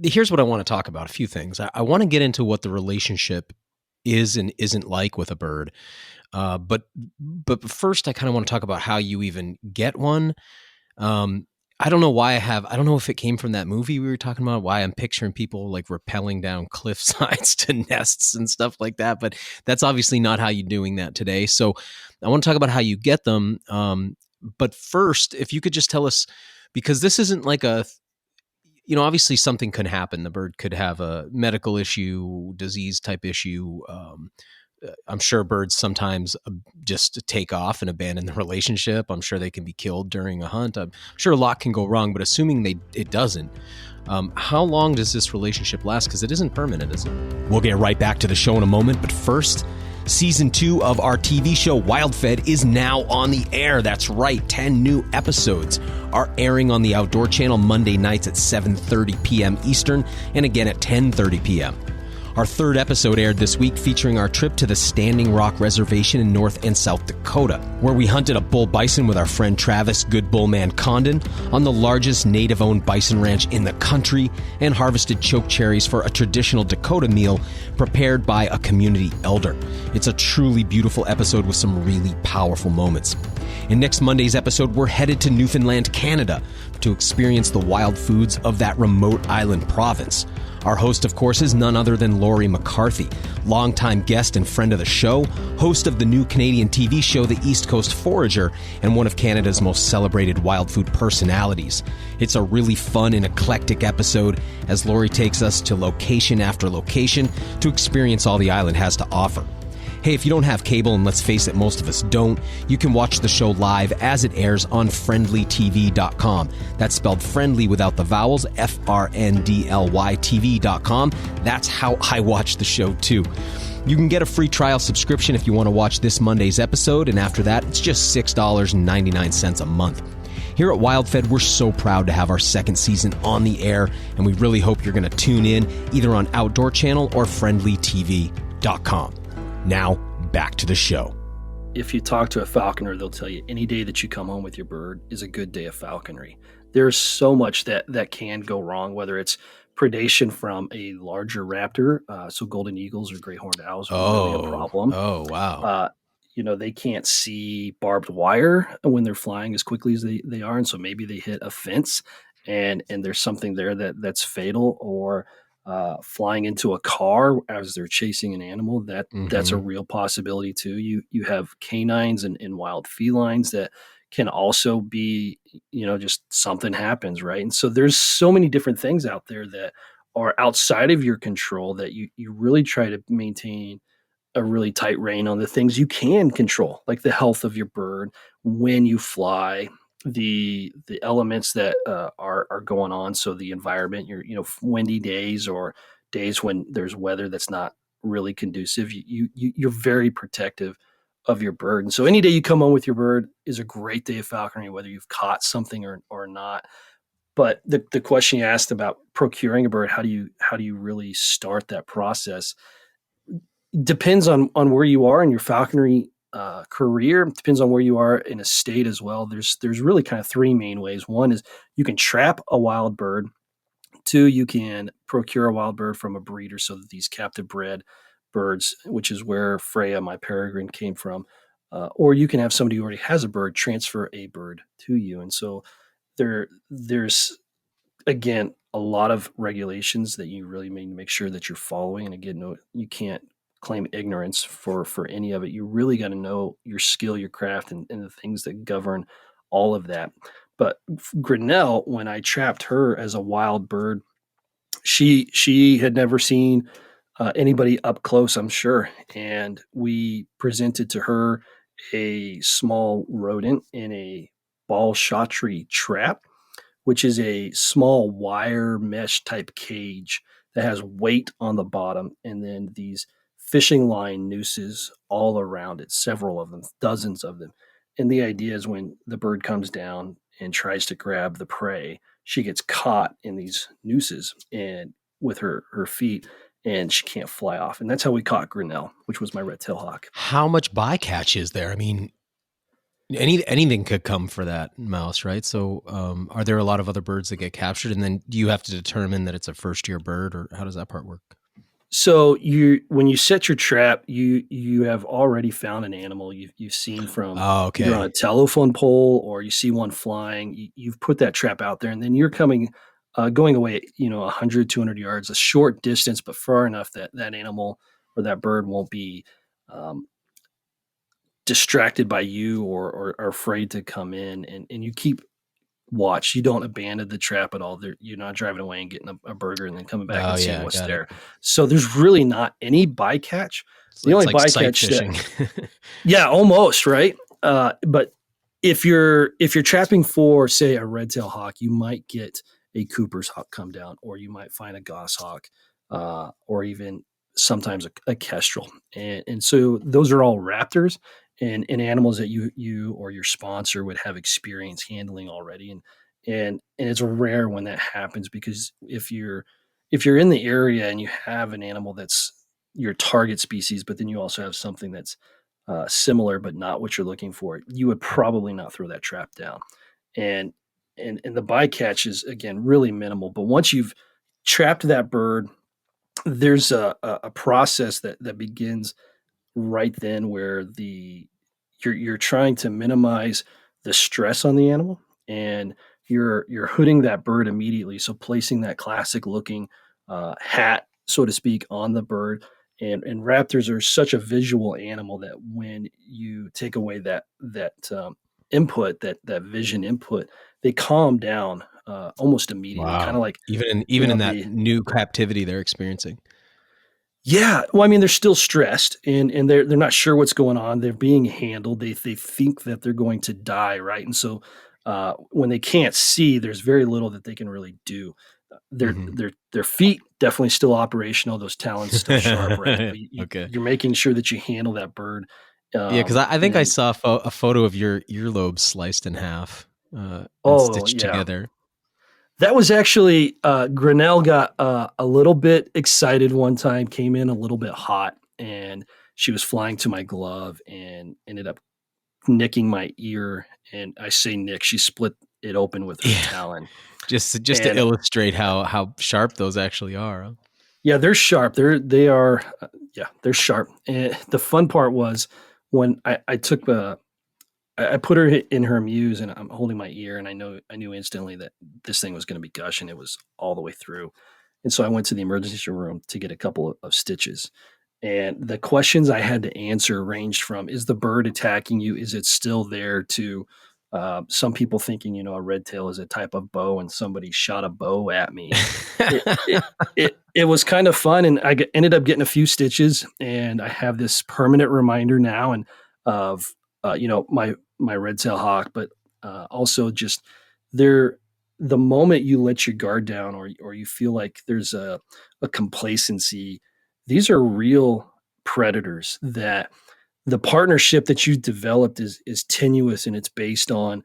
here's what I want to talk about. A few things. I want to get into what the relationship is and isn't like with a bird. But first, I kind of want to talk about how you even get one. I don't know I don't know if it came from that movie we were talking about, why I'm picturing people like rappelling down cliff sides to nests and stuff like that. But that's obviously not how you're doing that today. So I want to talk about how you get them. But first, if you could just tell us, because this isn't like obviously something could happen. The bird could have a medical issue, disease type issue. I'm sure birds sometimes just take off and abandon the relationship. I'm sure they can be killed during a hunt. I'm sure a lot can go wrong, but assuming it doesn't, how long does this relationship last? Because it isn't permanent, is it? We'll get right back to the show in a moment, but first, Season 2 of our TV show WildFed is now on the air. That's right, 10 new episodes are airing on the Outdoor Channel Monday nights at 7:30 p.m. Eastern and again at 10:30 p.m. Our third episode aired this week, featuring our trip to the Standing Rock Reservation in North and South Dakota, where we hunted a bull bison with our friend Travis Good Bullman Condon on the largest native-owned bison ranch in the country, and harvested choke cherries for a traditional Dakota meal prepared by a community elder. It's a truly beautiful episode with some really powerful moments. In next Monday's episode, we're headed to Newfoundland, Canada, to experience the wild foods of that remote island province. Our host, of course, is none other than Laurie McCarthy, longtime guest and friend of the show, host of the new Canadian TV show The East Coast Forager, and one of Canada's most celebrated wild food personalities. It's a really fun and eclectic episode as Laurie takes us to location after location to experience all the island has to offer. Hey, if you don't have cable, and let's face it, most of us don't, you can watch the show live as it airs on friendlytv.com. That's spelled friendly without the vowels, FRNDLY TV.com. That's how I watch the show too. You can get a free trial subscription if you want to watch this Monday's episode, and after that, it's just $6.99 a month. Here at WildFed, we're so proud to have our second season on the air, and we really hope you're going to tune in either on Outdoor Channel or friendlytv.com. Now, back to the show. If you talk to a falconer, they'll tell you any day that you come home with your bird is a good day of falconry. There's so much that can go wrong, whether it's predation from a larger raptor, so golden eagles or gray horned owls are really a problem. Oh, wow. They can't see barbed wire when they're flying as quickly as they are, and so maybe they hit a fence, and there's something there that's fatal, or flying into a car as they're chasing an animal, that's a real possibility too. You have canines and wild felines that can also be, just something happens, right? And so there's so many different things out there that are outside of your control that you really try to maintain a really tight rein on the things you can control, like the health of your bird, when you fly, the elements that are going on. So the environment, windy days or days when there's weather that's not really conducive, you're very protective of your bird. And so any day you come home with your bird is a great day of falconry, whether you've caught something or not. But the question you asked about procuring a bird, how do you really start that process? depends on where you are in your falconry career. It depends on where you are in a state as well. There's really kind of three main ways. One is you can trap a wild bird. Two, you can procure a wild bird from a breeder, so that these captive bred birds, which is where Freya, my peregrine, came from. Or you can have somebody who already has a bird transfer a bird to you. And so there's again a lot of regulations that you really need to make sure that you're following. And again, no, you can't claim ignorance for any of it. You really got to know your skill, your craft, and the things that govern all of that. But Grinnell, when I trapped her as a wild bird, she had never seen anybody up close, I'm sure, and we presented to her a small rodent in a ball shotry trap, which is a small wire mesh type cage that has weight on the bottom and then these fishing line nooses all around it, several of them, dozens of them. And the idea is when the bird comes down and tries to grab the prey, she gets caught in these nooses and with her feet, and she can't fly off. And that's how we caught Grinnell, which was my RedTail Hawk. How much bycatch is there? I mean, anything could come for that mouse, right? So are there a lot of other birds that get captured, and then do you have to determine that it's a first-year bird, or how does that part work? So when you set your trap, you have already found an animal you've seen from either on a telephone pole or you see one flying. You've put that trap out there, and then you're going away, 100, 200 yards, a short distance, but far enough that that animal or that bird won't be distracted by you or afraid to come in, and you keep watch. You don't abandon the trap at all. You're not driving away and getting a burger and then coming back and seeing what's there. So there's really not any bycatch. The only bycatch that, yeah, almost right. But if you're trapping for, say, a red-tail hawk, you might get a Cooper's hawk come down, or you might find a goshawk, or even sometimes a kestrel. And so those are all raptors and animals that you or your sponsor would have experience handling already. And it's rare when that happens, because if you're in the area and you have an animal that's your target species, but then you also have something that's similar but not what you're looking for, you would probably not throw that trap down. And the bycatch is, again, really minimal. But once you've trapped that bird, there's a process that begins right then, where you're trying to minimize the stress on the animal, and you're hooding that bird immediately. So placing that classic looking hat, so to speak, on the bird. And raptors are such a visual animal that when you take away that input, that vision input, they calm down almost immediately. Wow. Kind of like even in that new captivity they're experiencing. Yeah, well, I mean, they're still stressed, and they're not sure what's going on. They're being handled. They think that they're going to die, right? And so when they can't see, there's very little that they can really do. Their feet definitely still operational. Those talons still sharp, right? But you're making sure that you handle that bird. Because I think I saw a photo of your earlobe sliced in half and stitched together. That was actually Grinnell got a little bit excited one time, came in a little bit hot, and she was flying to my glove and ended up nicking my ear. And I say nick, she split it open with her talon. Just to illustrate how sharp those actually are. Huh? Yeah, they're sharp. They're sharp. And the fun part was when I took I put her in her muse, and I'm holding my ear, and I knew instantly that this thing was going to be gushing. It was all the way through. And so I went to the emergency room to get a couple of stitches. And the questions I had to answer ranged from, is the bird attacking you? Is it still there? To some people thinking, a red tail is a type of bow, and somebody shot a bow at me. It was kind of fun, and I ended up getting a few stitches, and I have this permanent reminder now and of my red-tail hawk, but also just the moment you let your guard down, or you feel like there's a complacency, these are real predators that the partnership that you developed is tenuous, and it's based on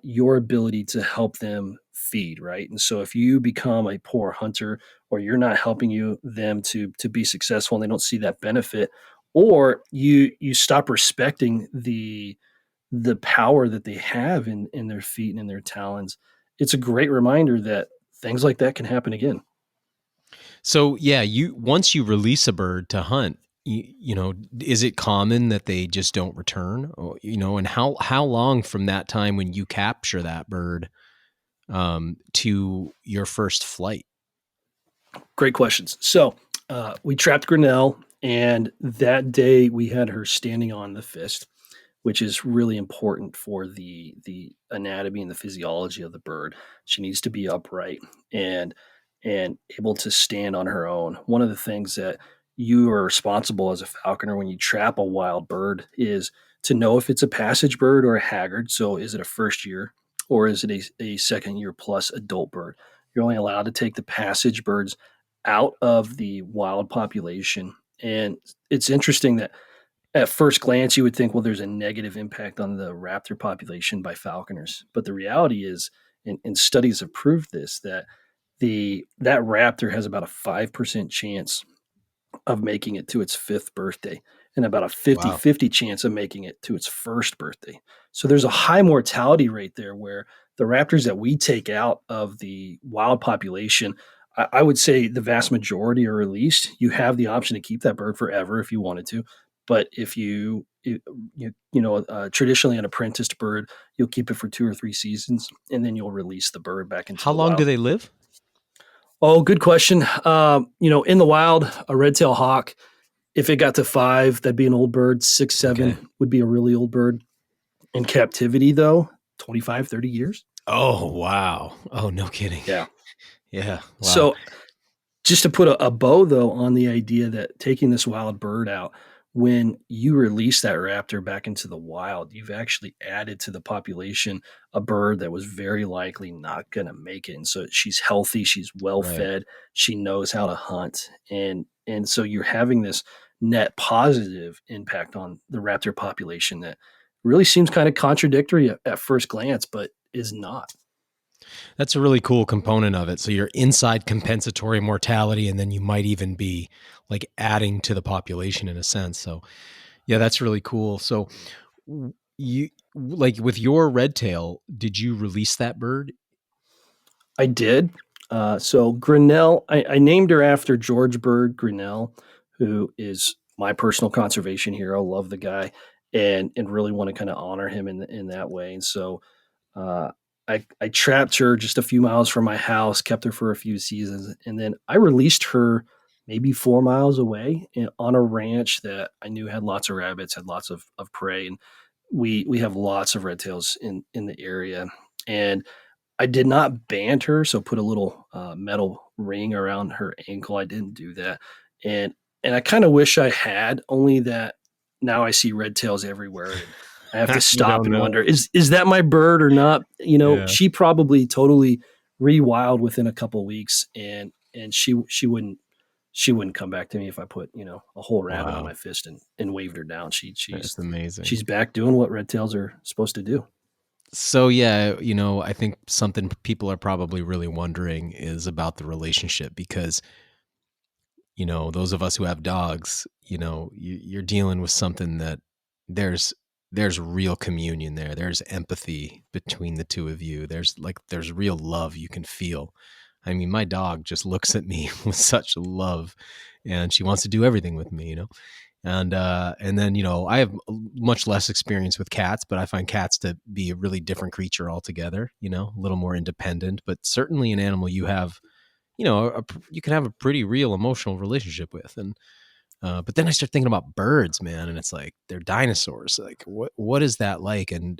your ability to help them feed, right? And so if you become a poor hunter, or you're not helping them to be successful, and they don't see that benefit, or you stop respecting the power that they have in their feet and in their talons, it's a great reminder that things like that can happen again. So yeah, once you release a bird to hunt, is it common that they just don't return? And how long from that time when you capture that bird to your first flight? Great questions. So we trapped Grinnell, and that day we had her standing on the fist, which is really important for the anatomy and the physiology of the bird. She needs to be upright and able to stand on her own. One of the things that you are responsible as a falconer when you trap a wild bird is to know if it's a passage bird or a haggard. So is it a first year, or is it a second year plus adult bird? You're only allowed to take the passage birds out of the wild population. And it's interesting that at first glance, you would think, well, there's a negative impact on the raptor population by falconers. But the reality is, and studies have proved this, that that raptor has about a 5% chance of making it to its fifth birthday, and about a Wow. 50-50 chance of making it to its first birthday. So there's a high mortality rate there, where the raptors that we take out of the wild population, I would say the vast majority are released. You have the option to keep that bird forever if you wanted to. But if traditionally an apprenticed bird, you'll keep it for 2 or 3 seasons, and then you'll release the bird back into How the long do wild. they live? Oh, good question. In the wild, a red-tail hawk, if it got to 5, that'd be an old bird. 6, 7 Okay. would be a really old bird. In captivity, though, 25, 30 years. Oh, wow. Oh, no kidding. Yeah. Yeah. Wow. So just to put a bow, though, on the idea that taking this wild bird out, when you release that raptor back into the wild, you've actually added to the population a bird that was very likely not going to make it. And so she's healthy, she's well fed, she knows how to hunt, and so you're having this net positive impact on the raptor population that really seems kind of contradictory at first glance, but is not. That's a really cool component of it. So you're inside compensatory mortality, and then you might even be like adding to the population in a sense. So yeah, that's really cool. So you, like with your red tail, did you release that bird? I did. So Grinnell, I named her after George Bird Grinnell, who is my personal conservation hero. Love the guy, and really want to kind of honor him in that way. And so uh, I trapped her just a few miles from my house, kept her for a few seasons, and then I released her maybe 4 miles away on a ranch that I knew had lots of rabbits, had lots of prey, and we have lots of red tails in the area. And I did not band her, so put a little metal ring around her ankle. I didn't do that, and I kind of wish I had. Only that now I see red tails everywhere, and I have to stop and wonder: is that my bird or not? Yeah. She probably totally rewild within a couple weeks, and she wouldn't come back to me if I put a whole rabbit on my fist and waved her down. That's amazing. She's back doing what red tails are supposed to do. So yeah, I think something people are probably really wondering is about the relationship, because those of us who have dogs, you're dealing with something that there's real communion there. There's empathy between the two of you. There's real love you can feel. I mean, my dog just looks at me with such love, and she wants to do everything with me, And then I have much less experience with cats, but I find cats to be a really different creature altogether. A little more independent, but certainly an animal you have, you can have a pretty real emotional relationship with. And but then I start thinking about birds, man, and it's like they're dinosaurs. Like what is that like? And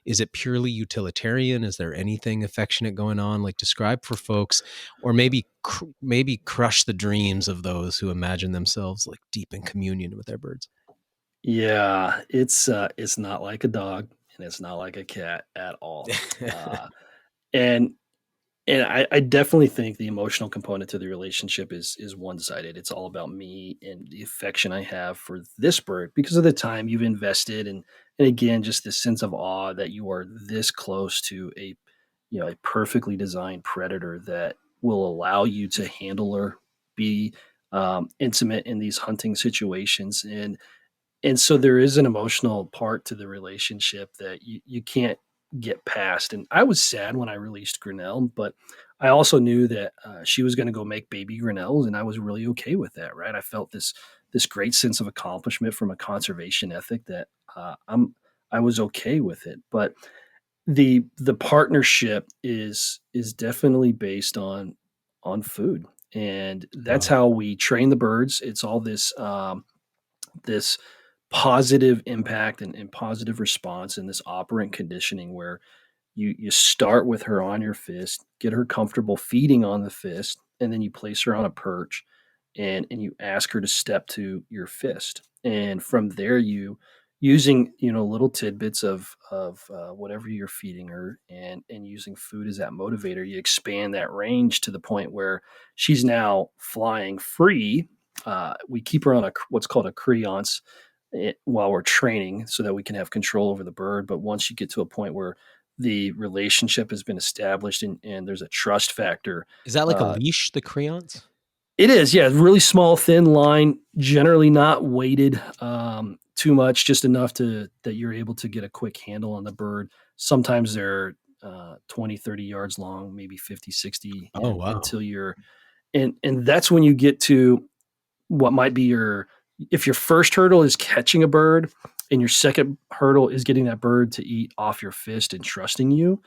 is it purely utilitarian? Is there anything affectionate going on? Like describe for folks, or maybe crush the dreams of those who imagine themselves like deep in communion with their birds. Yeah, it's not like a dog, and it's not like a cat at all. And And I definitely think the emotional component to the relationship is one-sided. It's all about me and the affection I have for this bird because of the time you've invested and again, just this sense of awe that you are this close to a perfectly designed predator that will allow you to handle or be intimate in these hunting situations. And so there is an emotional part to the relationship that you can't get past. And I was sad when I released Grinnell, but I also knew that she was going to go make baby Grinnells, and I was really okay with that. Right? I felt this great sense of accomplishment from a conservation ethic that I was okay with it. But the partnership is definitely based on food, and that's Wow. how we train the birds. It's all this positive impact and positive response in this operant conditioning where you start with her on your fist, get her comfortable feeding on the fist, and then you place her on a perch and you ask her to step to your fist. And from there you using little tidbits of whatever you're feeding her and using food as that motivator, you expand that range to the point where she's now flying free. We keep her on what's called a creance while we're training so that we can have control over the bird. But once you get to a point where the relationship has been established and there's a trust factor. Is that like a leash, the crayons? It is, yeah, really small, thin line, generally not weighted too much, just enough that you're able to get a quick handle on the bird. Sometimes they're 20, 30 yards long, maybe 50, 60, Oh, wow. until and that's when you get to what might be if your first hurdle is catching a bird and your second hurdle is getting that bird to eat off your fist and trusting you,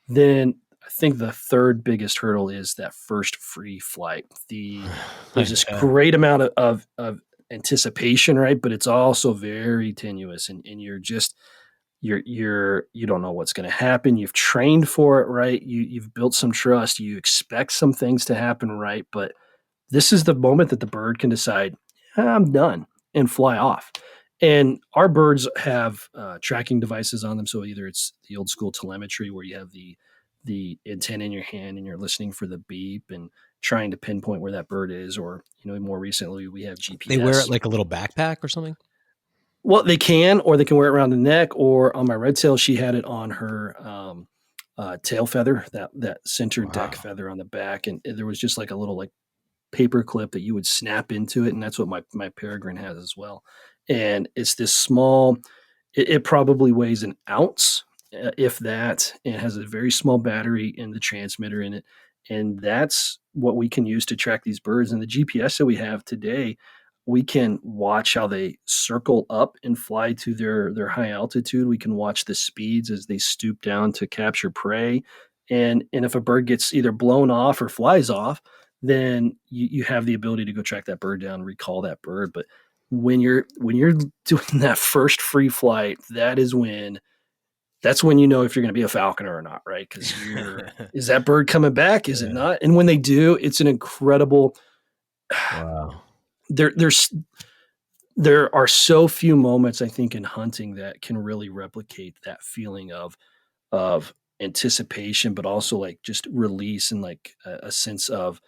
then I think the third biggest hurdle is that first free flight. There's this Yeah. great amount of anticipation, right? But it's also very tenuous and you don't know what's going to happen. You've trained for it, right? You've built some trust. You expect some things to happen, right? But this is the moment that the bird can decide, I'm done, and fly off. And our birds have tracking devices on them. So either it's the old school telemetry where you have the antenna in your hand and you're listening for the beep and trying to pinpoint where that bird is, or more recently we have They wear it GPS. like a little backpack or something? Well, they can, or they can wear it around the neck, or on my red tail, she had it on her tail feather, that center deck Wow. feather on the back, and there was just like a little like paper clip that you would snap into it, and that's what my peregrine has as well. And it's this small. It probably weighs an ounce, if that, and has a very small battery in the transmitter in it. And that's what we can use to track these birds. And the GPS that we have today, we can watch how they circle up and fly to their high altitude. We can watch the speeds as they stoop down to capture prey. And if a bird gets either blown off or flies off, then you have the ability to go track that bird down, recall that bird. But when you're doing that first free flight, that's when you know if you're going to be a falconer or not, right? Because is that bird coming back? Is it Yeah. not? And when they do, it's an incredible. Wow. There are so few moments I think in hunting that can really replicate that feeling of anticipation, but also like just release and like a sense of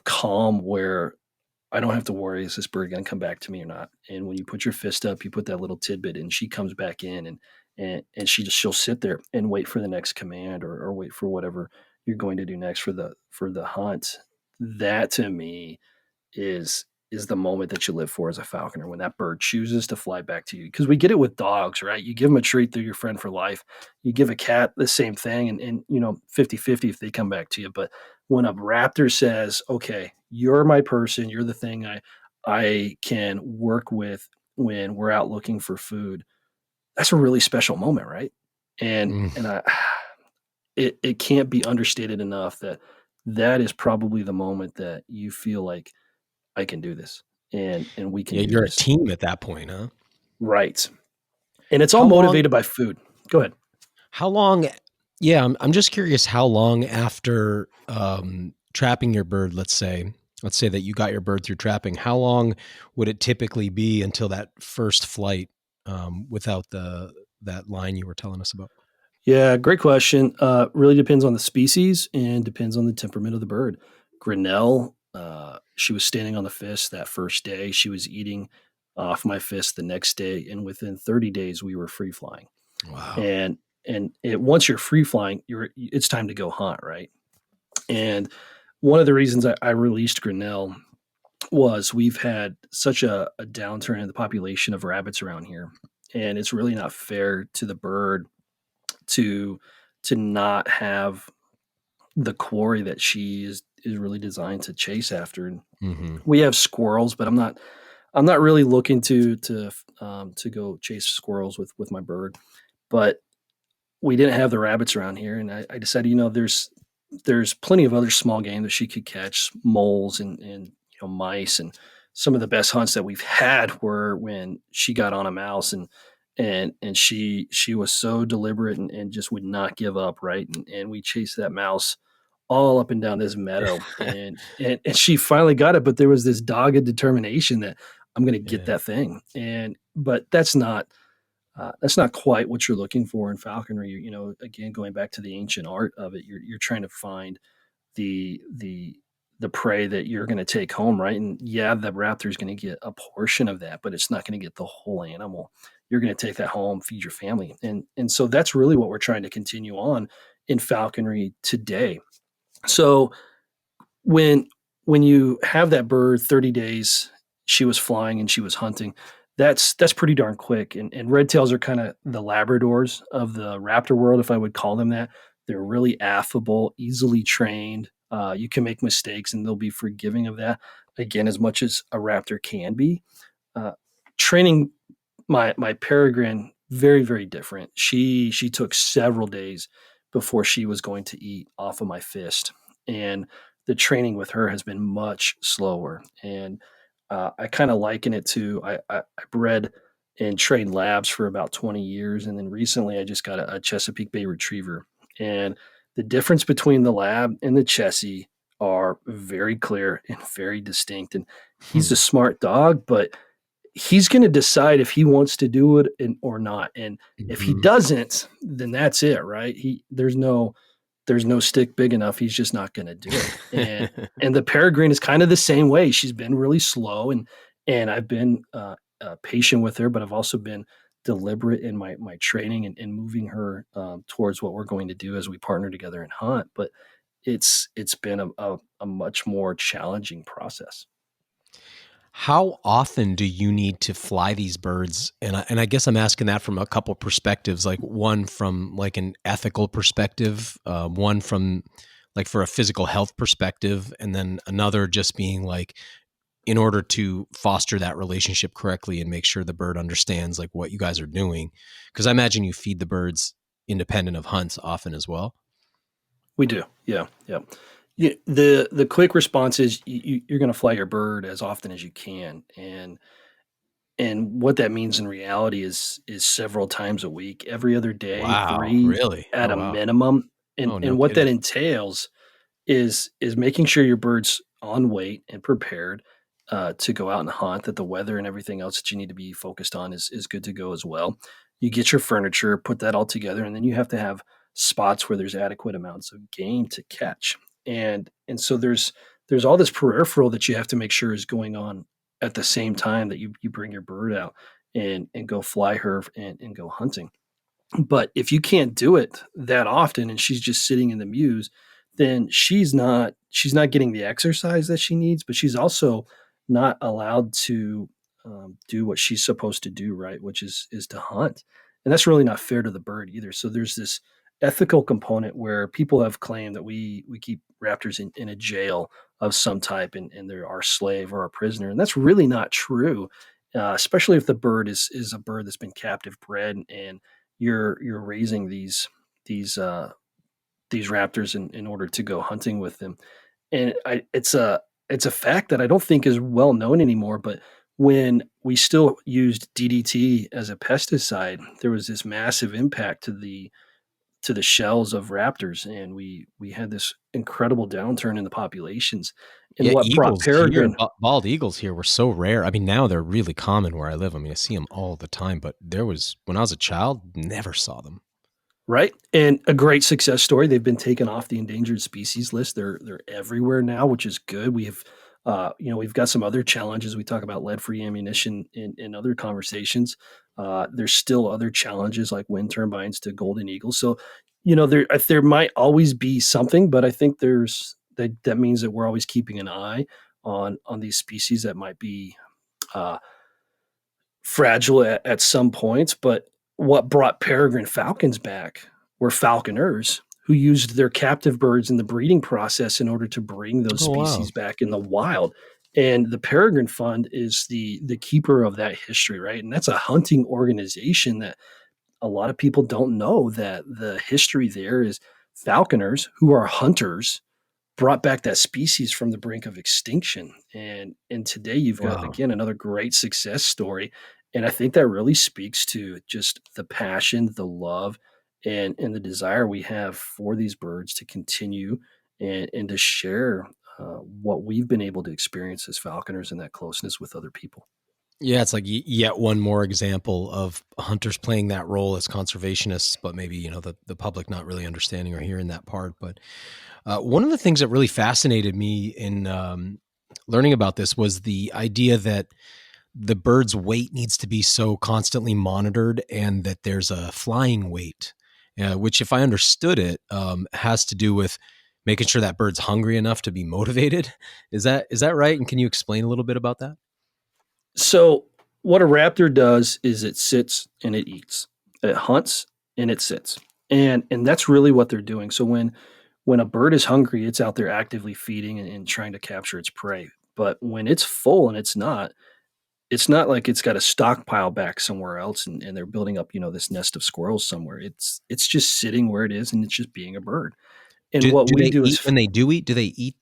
calm where I don't have to worry, is this bird going to come back to me or not? And when you put your fist up, you put that little tidbit and she comes back in and she'll sit there and wait for the next command or wait for whatever you're going to do next for the hunt. That to me is the moment that you live for as a falconer, when that bird chooses to fly back to you. Because we get it with dogs, right? You give them a treat, they're your friend for life. You give a cat the same thing, and 50-50 if they come back to you. But when a raptor says, okay, you're my person, you're the thing I can work with when we're out looking for food, that's a really special moment, right? And Mm. and I it can't be understated enough that that is probably the moment that you feel like I can do this and we can Yeah, do you're a this. team at that point, huh? Right. And it's all How long motivated by food. Go ahead. how long yeah, I'm just curious how long after trapping your bird, let's say that you got your bird through trapping, how long would it typically be until that first flight without that line you were telling us about? Yeah, great question. Really depends on the species and depends on the temperament of the bird. Grinnell, she was standing on the fist that first day. She was eating off my fist the next day, and within 30 days, we were free flying. Wow. And once you're free flying, it's time to go hunt, right? And one of the reasons I released Grinnell was we've had such a downturn in the population of rabbits around here, and it's really not fair to the bird to not have the quarry that she is really designed to chase after. And Hmm. we have squirrels, but I'm not really looking to go chase squirrels with my bird. But we didn't have the rabbits around here, and I decided, there's plenty of other small game that she could catch, moles and mice, and some of the best hunts that we've had were when she got on a mouse and she was so deliberate and just would not give up, right? And we chased that mouse all up and down this meadow, and she finally got it, but there was this dogged determination that I'm going to get Yeah. that thing, but that's not quite what you're looking for in falconry. Again, going back to the ancient art of it, you're trying to find the the the prey that you're going to take home, right? And yeah, the raptor is going to get a portion of that, but it's not going to get the whole animal. You're going to take that home, feed your family, and so that's really what we're trying to continue on in falconry today. So when when you have that bird 30 days, she was flying and she was hunting. That's pretty darn quick. And red tails are kind of the Labradors of the raptor world, if I would call them that. They're really affable, easily trained. You can make mistakes and they'll be forgiving of that. Again, as much as a raptor can be. Uh, Training my peregrine, very, very different. She took several days before she was going to eat off of my fist, and the training with her has been much slower. And I kind of liken it to I bred and trained labs for about 20 years, and then recently I just got a Chesapeake Bay Retriever, and the difference between the lab and the Chessie are very clear and very distinct. And he's a Hmm. smart dog, but he's going to decide if he wants to do it or not. And if he Hmm. doesn't, then that's it, right? There's no stick big enough. He's just not going to do it. And the peregrine is kind of the same way. She's been really slow, and I've been patient with her, but I've also been deliberate in my training and moving her towards what we're going to do as we partner together and hunt. But it's been a much more challenging process. How often do you need to fly these birds? And I guess I'm asking that from a couple perspectives, like one from like an ethical perspective, one from like for a physical health perspective, and then another just being like in order to foster that relationship correctly and make sure the bird understands like what you guys are doing. Because I imagine you feed the birds independent of hunts often as well. We do. Yeah. Yeah. Yeah, the quick response is you're going to fly your bird as often as you can, and what that means in reality is several times a week, every other day, Wow, three really? at Oh a wow. minimum. and Oh, no and what that kidding. entails is making sure your bird's on weight and prepared to go out and hunt. That the weather and everything else that you need to be focused on is good to go as well. You get your furniture, put that all together, and then you have to have spots where there's adequate amounts of game to catch. And so there's all this peripheral that you have to make sure is going on at the same time that you bring your bird out and go fly her and go hunting. But if you can't do it that often and she's just sitting in the mews, then she's not getting the exercise that she needs, but she's also not allowed to do what she's supposed to do, right? Which is to hunt, and that's really not fair to the bird either. So there's this ethical component where people have claimed that we keep raptors in a jail of some type, and they're our slave or our prisoner, and that's really not true. Especially if the bird is a bird that's been captive bred, and you're raising these uh, these raptors in order to go hunting with them. And it's a fact that I don't think is well known anymore. But when we still used DDT as a pesticide, there was this massive impact to the shells of raptors, and we had this incredible downturn in the populations. And Yeah, what brought eagles here, peregrine. bald eagles here were so rare. I mean, now they're really common where I live. I mean, I see them all the time, but there was when I was a child, never saw them. Right, and a great success story. They've been taken off the endangered species list. They're everywhere now, which is good. We've got some other challenges. We talk about lead-free ammunition in other conversations. There's still other challenges like wind turbines to golden eagles. So, there might always be something, but I think that means that we're always keeping an eye on these species that might be uh, fragile at some points. But what brought peregrine falcons back were falconers who used their captive birds in the breeding process in order to bring those Oh, wow. species back in the wild. And the Peregrine Fund is the keeper of that history, right? And that's a hunting organization that a lot of people don't know, that the history there is falconers who are hunters brought back that species from the brink of extinction. And today you've got, Wow. again, another great success story. And I think that really speaks to just the passion, the love, and the desire we have for these birds to continue and to share what we've been able to experience as falconers and that closeness with other people. Yeah, it's like yet one more example of hunters playing that role as conservationists, but maybe, the public not really understanding or hearing that part. But one of the things that really fascinated me in learning about this was the idea that the bird's weight needs to be so constantly monitored, and that there's a flying weight, which, if I understood it, has to do with making sure that bird's hungry enough to be motivated. Is that right? And can you explain a little bit about that? So, what a raptor does is it sits and it eats, it hunts and it sits, and that's really what they're doing. So when a bird is hungry, it's out there actively feeding and trying to capture its prey. But when it's full and it's not like it's got a stockpile back somewhere else and they're building up, this nest of squirrels somewhere. It's just sitting where it is and it's just being a bird. And what Do we they do eat is when they do eat? Do they eat,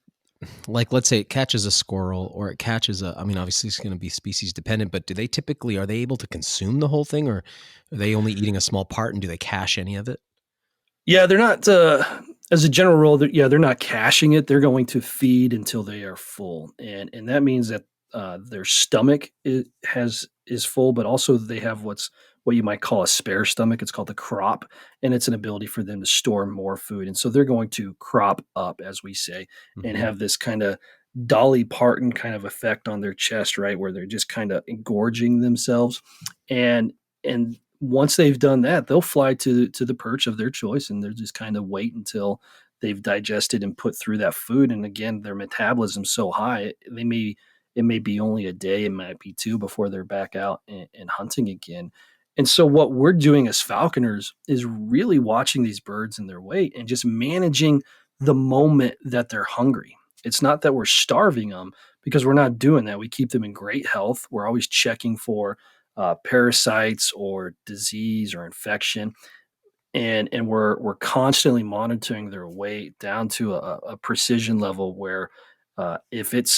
like, let's say it catches a squirrel or it catches I mean, obviously it's going to be species dependent, but are they able to consume the whole thing, or are they only eating a small part, and do they cache any of it? Yeah, they're not, as a general rule, they're not caching it. They're going to feed until they are full, and that means that their stomach is full, but also they have what you might call a spare stomach. It's called the crop, and it's an ability for them to store more food. And so they're going to crop up, as we say, and Mm-hmm. have this kind of Dolly Parton kind of effect on their chest, right, where they're just kind of engorging themselves, and once they've done that, they'll fly to the perch of their choice, and they're just kind of wait until they've digested and put through that food. And again, their metabolism's so high, it may be only a day, it might be two before they're back out and hunting again. And so, what we're doing as falconers is really watching these birds and their weight and just managing the moment that they're hungry. It's not that we're starving them, because we're not doing that. We keep them in great health. We're always checking for parasites or disease or infection, and we're constantly monitoring their weight down to a precision level where if it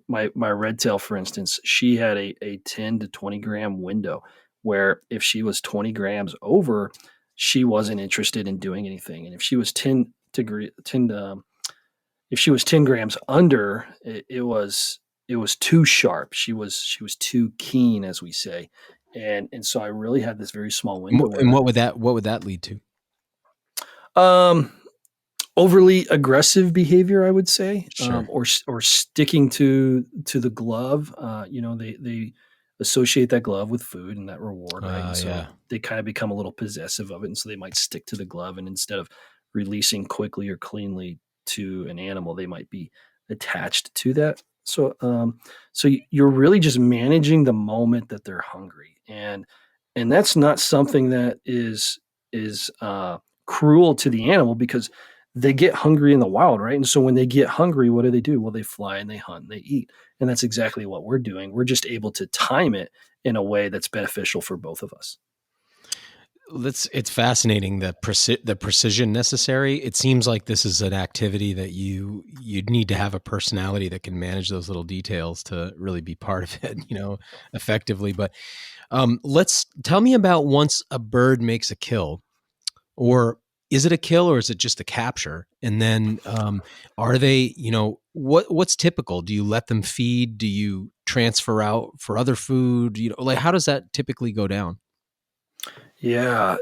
my red tail, for instance, she had a 10 to 20 gram window where if she was 20 grams over, she wasn't interested in doing anything, and if she was 10 if she was 10 grams under, it was too sharp. She was too keen, as we say. And so I really had this very small window And where what would that lead to? um overly aggressive behavior, I would say, Sure. or sticking to the glove. They associate that glove with food and that reward, right? And so Yeah. they kind of become a little possessive of it, and so they might stick to the glove, and instead of releasing quickly or cleanly to an animal, they might be attached to that. So you're really just managing the moment that they're hungry, and that's not something that is cruel to the animal, because they get hungry in the wild, right? And so when they get hungry, what do? Well, they fly and they hunt and they eat. And that's exactly what we're doing. We're just able to time it in a way that's beneficial for both of us. It's fascinating, the precision necessary. It seems like this is an activity that you'd need to have a personality that can manage those little details to really be part of it, effectively. But let's tell me about once a bird makes a kill, or is it a kill or is it just a capture? And then are they, what's typical? Do you let them feed? Do you transfer out for other food? Like, how does that typically go down? Yeah.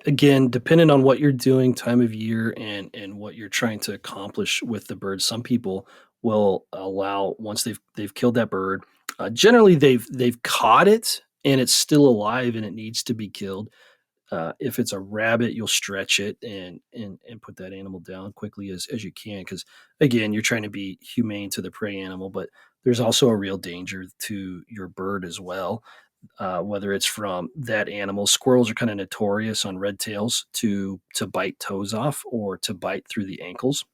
Again, depending on what you're doing, time of year, and what you're trying to accomplish with the bird, some people will allow once they've killed that bird. Generally, they've caught it and it's still alive and it needs to be killed. If it's a rabbit, you'll stretch it and put that animal down quickly as you can, because again, you're trying to be humane to the prey animal, but there's also a real danger to your bird as well, whether it's from that animal. Squirrels are kind of notorious on red tails to bite toes off or to bite through the ankles,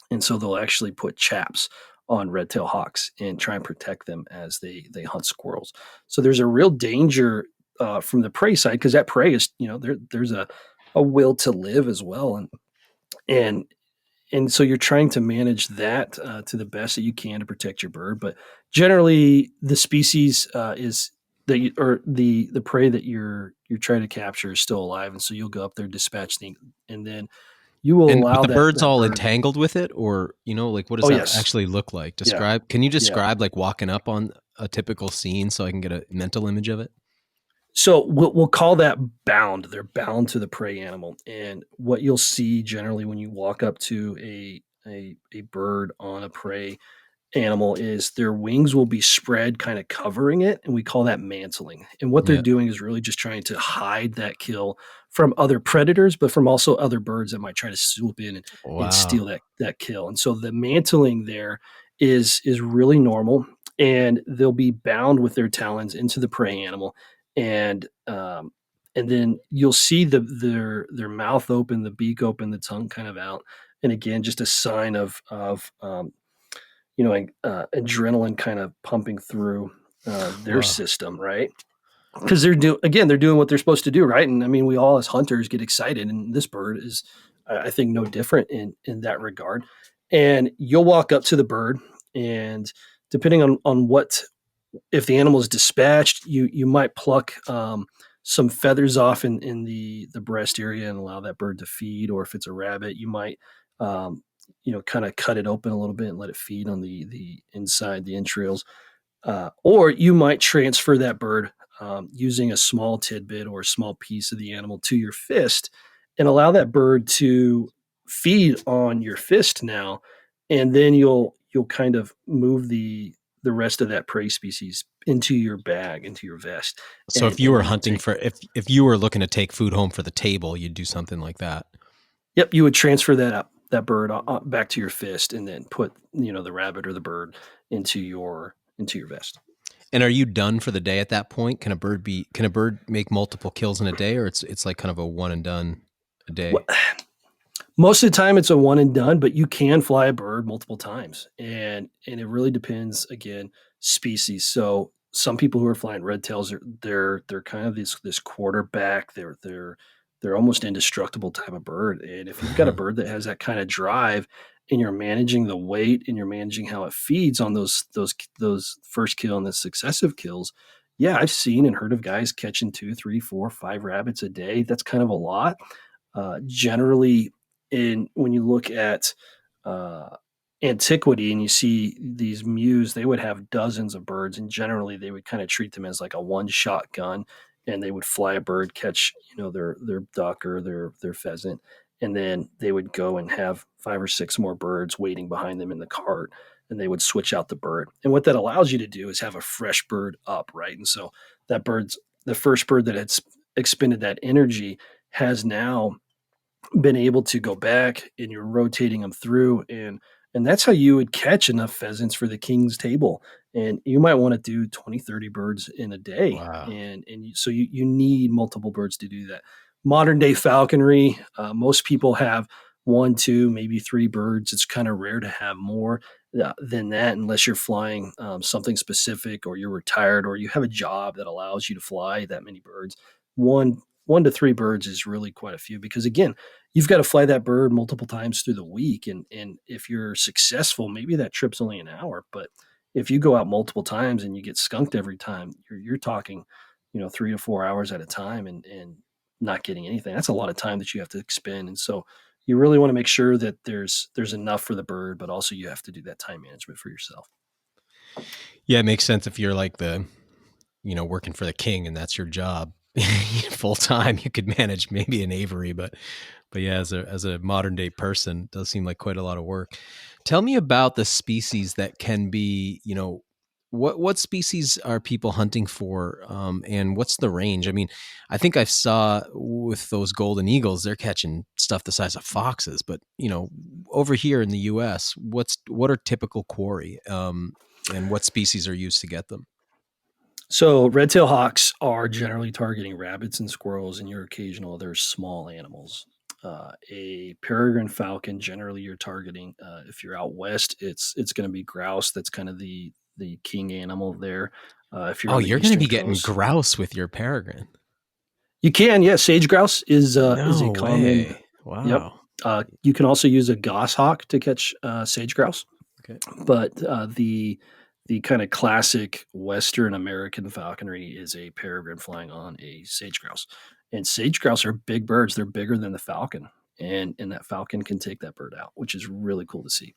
and so they'll actually put chaps on red-tail hawks and try and protect them as they hunt squirrels. So there's a real danger from the prey side, because that prey is, there's a will to live as well, and and so you're trying to manage that to the best that you can to protect your bird. But generally, the species is that you, or the prey that you're trying to capture is still alive, and so you'll go up there, dispatch the, and then you will But allow the bird's that all bird. entangled with it, or like what does Oh that yes, actually look like? yeah, Can you yeah. describe like walking up on a typical scene so I can get a mental image of it? So we'll call that bound. They're bound to the prey animal, and what you'll see generally when you walk up to a bird on a prey animal is their wings will be spread, kind of covering it, and we call that mantling. And what they're Yeah. doing is really just trying to hide that kill from other predators, but from also other birds that might try to swoop in and Wow. steal that kill. And so the mantling there is really normal, and they'll be bound with their talons into the prey animal, and and then you'll see their mouth open, the beak open, the tongue kind of out, and again, just a sign of adrenaline kind of pumping through their Wow. system, right? Because they're doing what they're supposed to do, right? And I mean, we all as hunters get excited, and this bird is, I think, no different in that regard. And you'll walk up to the bird, and depending on what, if the animal is dispatched, you might pluck some feathers off in the breast area and allow that bird to feed. Or if it's a rabbit, you might kind of cut it open a little bit and let it feed on the inside, the entrails. Or you might transfer that bird using a small tidbit or a small piece of the animal to your fist, and allow that bird to feed on your fist now, and then you'll kind of move the rest of that prey species into your bag, into your vest, So if you and were then you'll hunting take. for if you were looking to take food home for the table, you'd do something like that. Yep, you would transfer that bird back to your fist, and then put the rabbit or the bird into your vest. And are you done for the day at that point? Can a bird make multiple kills in a day, or it's like kind of a one and done a day? What, most of the time, it's a one and done, but you can fly a bird multiple times, and it really depends, again, species. So some people who are flying red tails they're kind of this quarterback. They're almost indestructible type of bird. And if you've got a bird that has that kind of drive, and you're managing the weight and you're managing how it feeds on those first kill and the successive kills, yeah, I've seen and heard of guys catching 2, 3, 4, 5 rabbits a day. That's kind of a lot. Generally, in when you look at uh, antiquity and you see these mews, they would have dozens of birds, and generally they would kind of treat them as like a one-shot gun, and they would fly a bird, catch their duck or their pheasant, and then they would go and have 5 or 6 more birds waiting behind them in the cart, and they would switch out the bird. And what that allows you to do is have a fresh bird up, right? And so that bird's the first bird that had expended that energy has now been able to go back, and you're rotating them through, and that's how you would catch enough pheasants for the king's table. And you might want to do 20, 30 birds in a day, Wow. so you need multiple birds to do that. Modern day falconry, most people have 1, 2, maybe 3 birds. It's kind of rare to have more than that, unless you're flying something specific, or you're retired, or you have a job that allows you to fly that many birds. One to 3 birds is really quite a few, because again, you've got to fly that bird multiple times through the week. And if you're successful, maybe that trip's only an hour. But if you go out multiple times and you get skunked every time, you're talking, 3 to 4 hours at a time, and not getting anything. That's a lot of time that you have to expend. And so you really want to make sure that there's enough for the bird, but also you have to do that time management for yourself. Yeah, it makes sense if you're like working for the king and that's your job. full time, you could manage maybe an aviary, but yeah, as a modern day person, it does seem like quite a lot of work. Tell me about the species that can be, what species are people hunting for, and what's the range? I mean, I think I saw with those golden eagles, they're catching stuff the size of foxes, but over here in the U.S., what are typical quarry, and what species are used to get them? So red-tail hawks are generally targeting rabbits and squirrels and your occasional other small animals. A peregrine falcon, generally you're targeting. If you're out west, it's going to be grouse. That's kind of the king animal there. If you're Oh, on the you're going to eastern be getting coast, grouse with your peregrine. you can. Yeah, sage grouse is a No common. way. Yep. Wow. You can also use a goshawk to catch sage grouse. Okay. But the kind of classic Western American falconry is a peregrine flying on a sage grouse, and sage grouse are big birds. They're bigger than the falcon, and that falcon can take that bird out, which is really cool to see.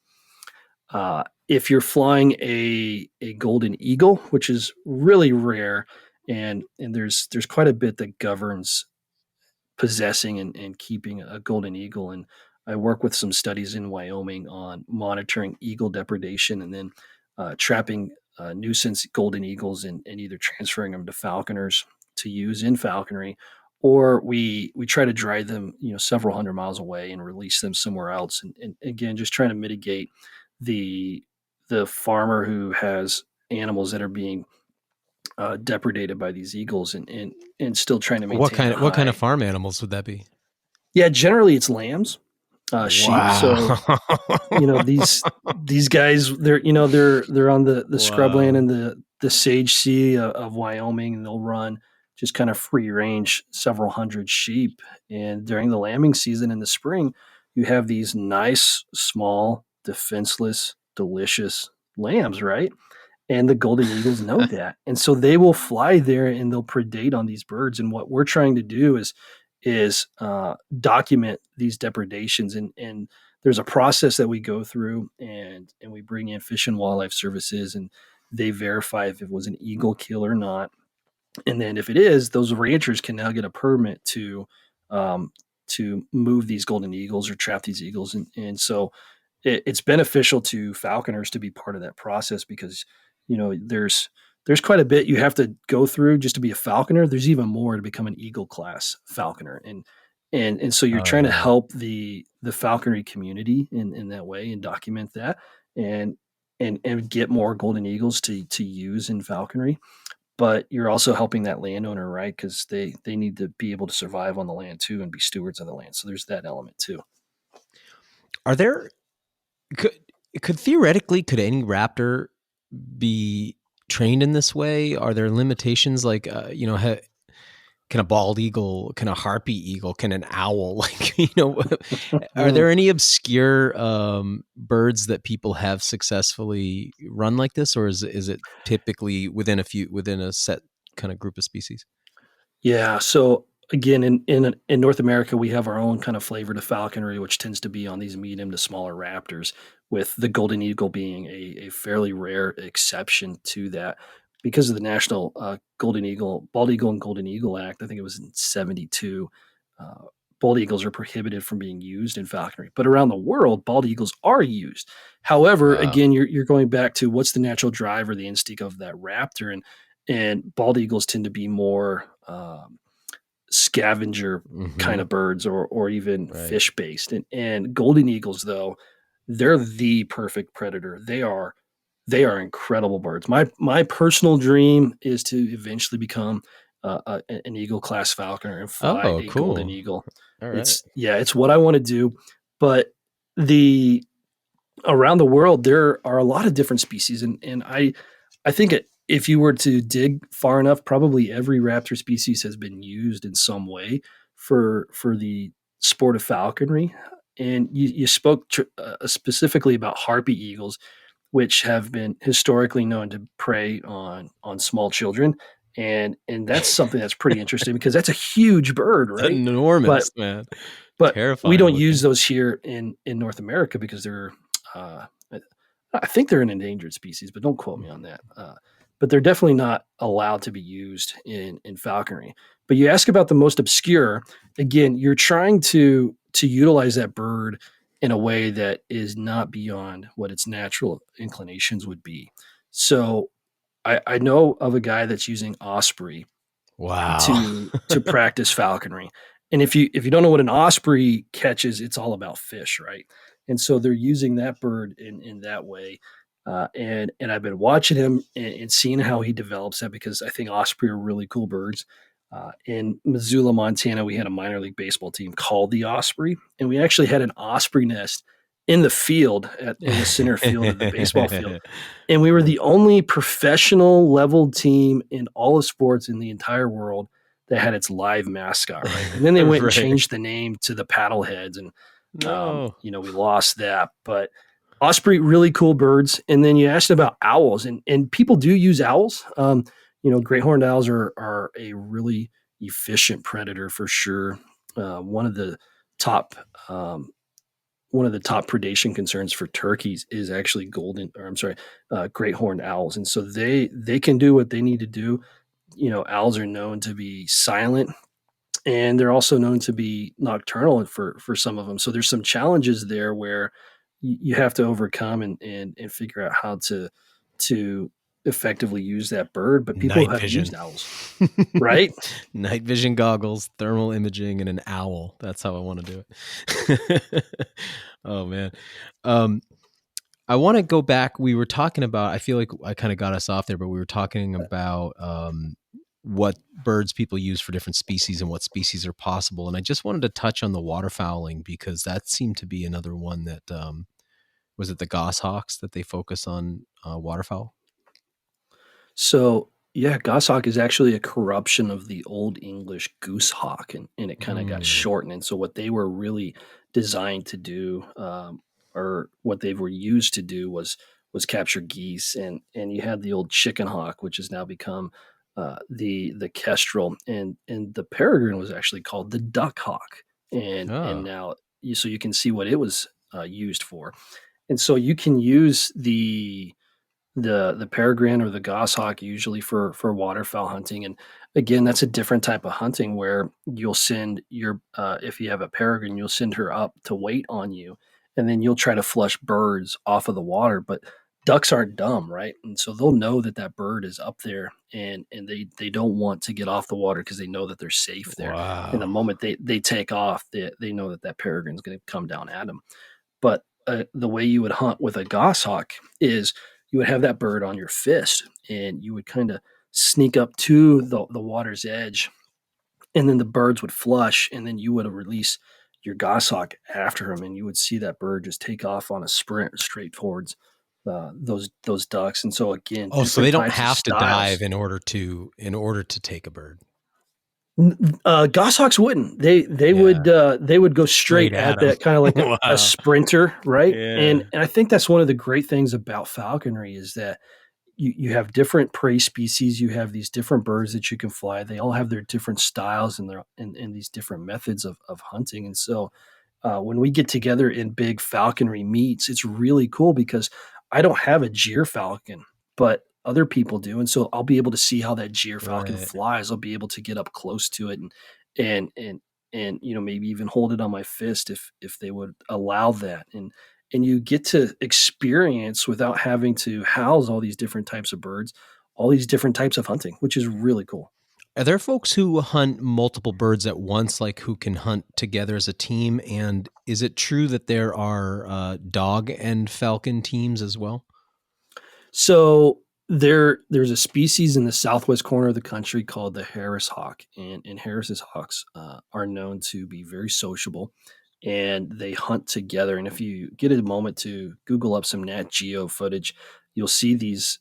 If you're flying a golden eagle, which is really rare, and there's quite a bit that governs possessing and keeping a golden eagle. And I work with some studies in Wyoming on monitoring eagle depredation and then trapping nuisance golden eagles and either transferring them to falconers to use in falconry, or we try to drive them several hundred miles away and release them somewhere else. And again, just trying to mitigate the the farmer who has animals that are being depredated by these eagles and still trying to maintain a What kind of high. farm animals would that be? Yeah, generally it's lambs, sheep. So Wow. these guys, they're on the scrubland Wow. and the sage sea of Wyoming, and they'll run just kind of free range several hundred sheep. And during the lambing season in the spring, you have these nice, small, defenseless, delicious lambs, right? And the golden eagles know that. And so they will fly there and they'll predate on these birds. And what we're trying to do is document these depredations. And there's a process that we go through, and we bring in Fish and Wildlife Services, and they verify if it was an eagle kill or not. And then if it is, those ranchers can now get a permit um, to move these golden eagles or trap these eagles. And so it's beneficial to falconers to be part of that process because there's quite a bit you have to go through just to be a falconer. There's even more to become an eagle class falconer, and so you're Oh trying to yeah. help the falconry community in that way and document that and and get more golden eagles to use in falconry. But you're also helping that landowner, right? Because they need to be able to survive on the land too and be stewards of the land. So there's that element too. Are there could could any raptor be trained in this way? Are there limitations like can a bald eagle, can a harpy eagle, can an owl, like are there any obscure birds that people have successfully run like this, or is it typically within a set kind of group of species? Yeah. So again, in North America, we have our own kind of flavor to falconry, which tends to be on these medium to smaller raptors, with the golden eagle being a fairly rare exception to that because of the National Golden Eagle, Bald Eagle, and Golden Eagle Act. I think it was in '72. Uh, Bald eagles are prohibited from being used in falconry, but around the world, bald eagles are used. However, Wow. again, you're going back to what's the natural drive or the instinct of that raptor, and bald eagles tend to be more scavenger kind Mm-hmm. of birds or even Right. fish based. And golden eagles, though, they're the perfect predator. They are incredible birds. My personal dream is to eventually become an eagle class falconer and fly Oh, a golden cool. eagle. All right. It's what I want to do. But the around the world there are a lot of different species, and I think if you were to dig far enough, probably every raptor species has been used in some way for the sport of falconry. And you spoke specifically about harpy eagles, which have been historically known to prey on small children, and that's something that's pretty interesting because that's a huge bird, It's right? But enormous, man. but we Terrifying don't use looking. those here in North America because they're uh, I think they're an endangered species, but don't quote me on that. but they're definitely not allowed to be used in falconry. But you ask about the most obscure. Again, you're trying to utilize that bird in a way that is not beyond what its natural inclinations would be. So I know of a guy that's using osprey Wow. to practice falconry. And if you don't know what an osprey catches, it's all about fish, right? And so they're using that bird in that way. And I've been watching him and seeing how he develops that, because I think osprey are really cool birds. In Missoula, Montana, we had a minor league baseball team called the Osprey, and we actually had an osprey nest in the field in the center field of the baseball field. And we were the only professional leveled team in all of sports in the entire world that had its live mascot, right? And then they went and changed the name to the Paddleheads, and we lost that. But osprey, really cool birds. And then you asked about owls, and people do use owls. Great horned owls are a really efficient predator for sure. One of the top predation concerns for turkeys is actually great horned owls, and so they can do what they need to do. Owls are known to be silent, and they're also known to be nocturnal for some of them. So there's some challenges there where you have to overcome and figure out how to effectively use that bird. But people have used owls, right? Night vision goggles, thermal imaging, and an owl. That's how I want to do it. Oh man. I want to go back. We were talking about, I feel like I kind of got us off there, but we were talking about what birds people use for different species and what species are possible. And I just wanted to touch on the waterfowling, because that seemed to be another one that, was it the goshawks that they focus on waterfowl? So yeah, goshawk is actually a corruption of the Old English goose hawk, and it kind of got shortened. And so what they were really designed to do, or what they were used to do, was capture geese. And you had the old chicken hawk, which has now become the kestrel, and the peregrine was actually called the duck hawk. And now so you can see what it was used for. And so you can use the peregrine or the goshawk usually for waterfowl hunting. And again, that's a different type of hunting where you'll send your if you have a peregrine, you'll send her up to wait on you, and then you'll try to flush birds off of the water. But ducks aren't dumb, right? And so they'll know that bird is up there, and they don't want to get off the water because they know that they're safe there. Wow. And the moment they take off, they know that peregrine is going to come down at them. But the way you would hunt with a goshawk is you would have that bird on your fist, and you would kind of sneak up to the water's edge, and then the birds would flush, and then you would release your goshawk after him, and you would see that bird just take off on a sprint straight towards those ducks. And so again, so they don't have to dive in order to take a bird. Goshawks wouldn't. They would go straight at that, kind of like a sprinter, right? Yeah. And I think that's one of the great things about falconry is that you have different prey species. You have these different birds that you can fly. They all have their different styles and these different methods of hunting. And so when we get together in big falconry meets, it's really cool because I don't have a gyr falcon, but other people do. And so I'll be able to see how that gyr falcon flies. I'll be able to get up close to it and maybe even hold it on my fist if they would allow that. And you get to experience, without having to house all these different types of birds, all these different types of hunting, which is really cool. Are there folks who hunt multiple birds at once, like who can hunt together as a team? And is it true that there are dog and falcon teams as well? So there's a species in the southwest corner of the country called the Harris hawk, and Harris's hawks are known to be very sociable, and they hunt together. And if you get a moment to Google up some Nat Geo footage, you'll see these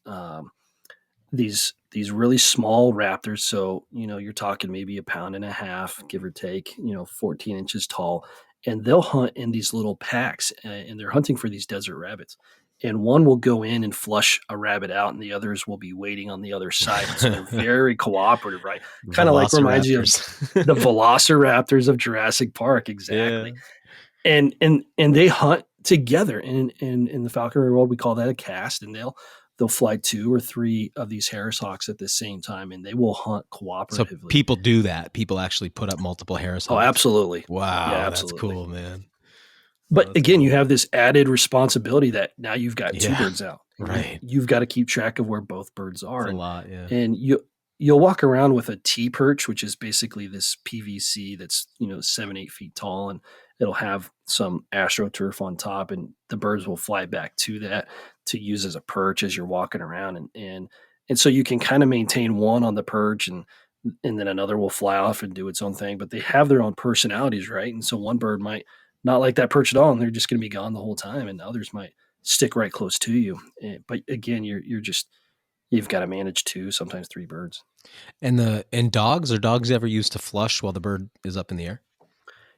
really small raptors. So, you're talking maybe 1.5 pounds, give or take, 14 inches tall, and they'll hunt in these little packs, and they're hunting for these desert rabbits. And one will go in and flush a rabbit out, and the others will be waiting on the other side. So they're very cooperative, right? Kind of like reminds you of the velociraptors of Jurassic Park. Exactly. Yeah. And they hunt together. And in the falconry world, we call that a cast. And they'll they'll fly 2 or 3 of these Harris hawks at the same time, and they will hunt So cooperatively. people do that. People actually put up multiple Harris Oh, hawks. absolutely. Wow, Yeah, that's absolutely. cool, man. But That's again, cool. you have this added responsibility that now you've got 2 Yeah, birds out. And right. you've got to keep track of where both birds are. It's a lot, yeah. And you'll walk around with a T perch, which is basically this PVC that's 7-8 feet tall, and it'll have some astroturf on top, and the birds will fly back to that to use as a perch as you're walking around, and so you can kind of maintain one on the perch, and then another will fly off and do its own thing. But they have their own personalities, right? And so one bird might not like that perch at all, and they're just going to be gone the whole time, and others might stick right close to you. But again, you've got to manage 2, sometimes 3 birds. And dogs, are dogs ever used to flush while the bird is up in the air?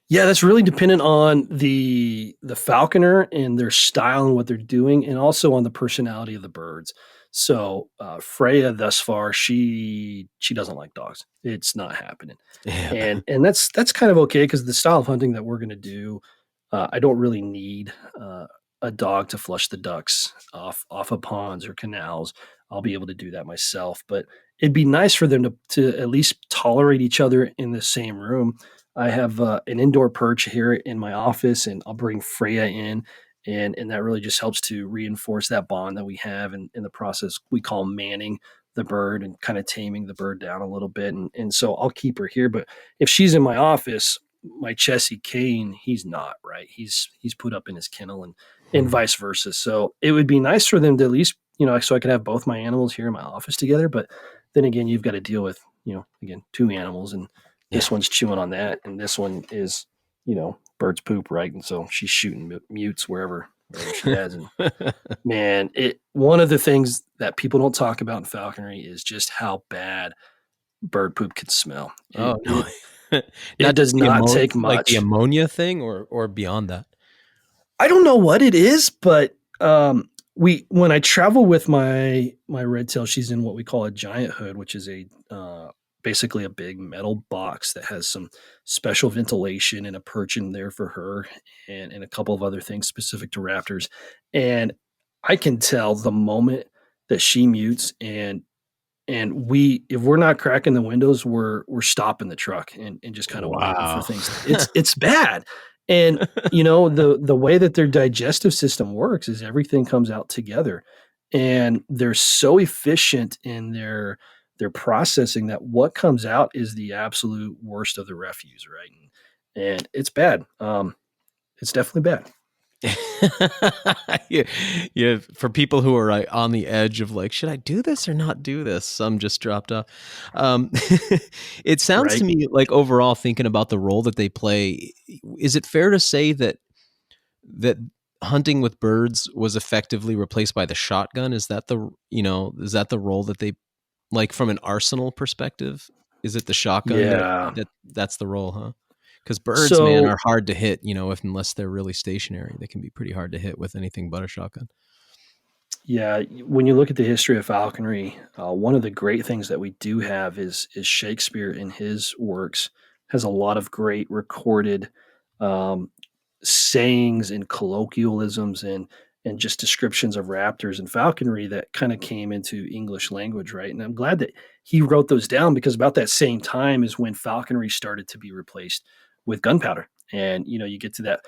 Yeah, that's really dependent on the falconer and their style and what they're doing, and also on the personality of the birds. So Freya, thus far, she doesn't like dogs. It's not happening, Yeah. and that's kind of okay, because the style of hunting that we're going to do, I don't really need a dog to flush the ducks off of ponds or canals. I'll be able to do that myself, but it'd be nice for them to at least tolerate each other in the same room. I have an indoor perch here in my office, and I'll bring Freya in, and that really just helps to reinforce that bond that we have. And in the process, we call manning the bird and kind of taming the bird down a little bit. And so I'll keep her here. But if she's in my office, my Chessie Kane, he's not, right. He's put up in his kennel, and vice versa. So it would be nice for them to at least, so I could have both my animals here in my office together. But then again, you've got to deal with, again, 2 animals, and this one's chewing on that, and this one is, bird's poop, right? And so she's shooting mutes wherever she has. And man, one of the things that people don't talk about in falconry is just how bad bird poop can smell. Oh, no. It does not take much. Like the ammonia thing, or beyond that? I don't know what it is, but when I travel with my RedTail, she's in what we call a giant hood, which is basically a big metal box that has some special ventilation and a perch in there for her, and a couple of other things specific to raptors. And I can tell the moment that she mutes, and if we're not cracking the windows, we're stopping the truck and just kind of waiting for things. It's bad. And the way that their digestive system works is everything comes out together, and they're so efficient in their processing that what comes out is the absolute worst of the refuse, right? And it's bad. It's definitely bad. Yeah, for people who are on the edge of like, should I do this or not do this? Some just dropped off. It sounds to me like, overall, thinking about the role that they play, is it fair to say that hunting with birds was effectively replaced by the shotgun? Is that the role that they, like, from an arsenal perspective? Is it the shotgun? Yeah. That's the role, huh? Because birds, man, are hard to hit, unless they're really stationary. They can be pretty hard to hit with anything but a shotgun. Yeah, when you look at the history of falconry, one of the great things that we do have is Shakespeare in his works has a lot of great recorded sayings and colloquialisms and just descriptions of raptors and falconry that kind of came into English language, right? And I'm glad that he wrote those down, because about that same time is when falconry started to be replaced with gunpowder. And you get to that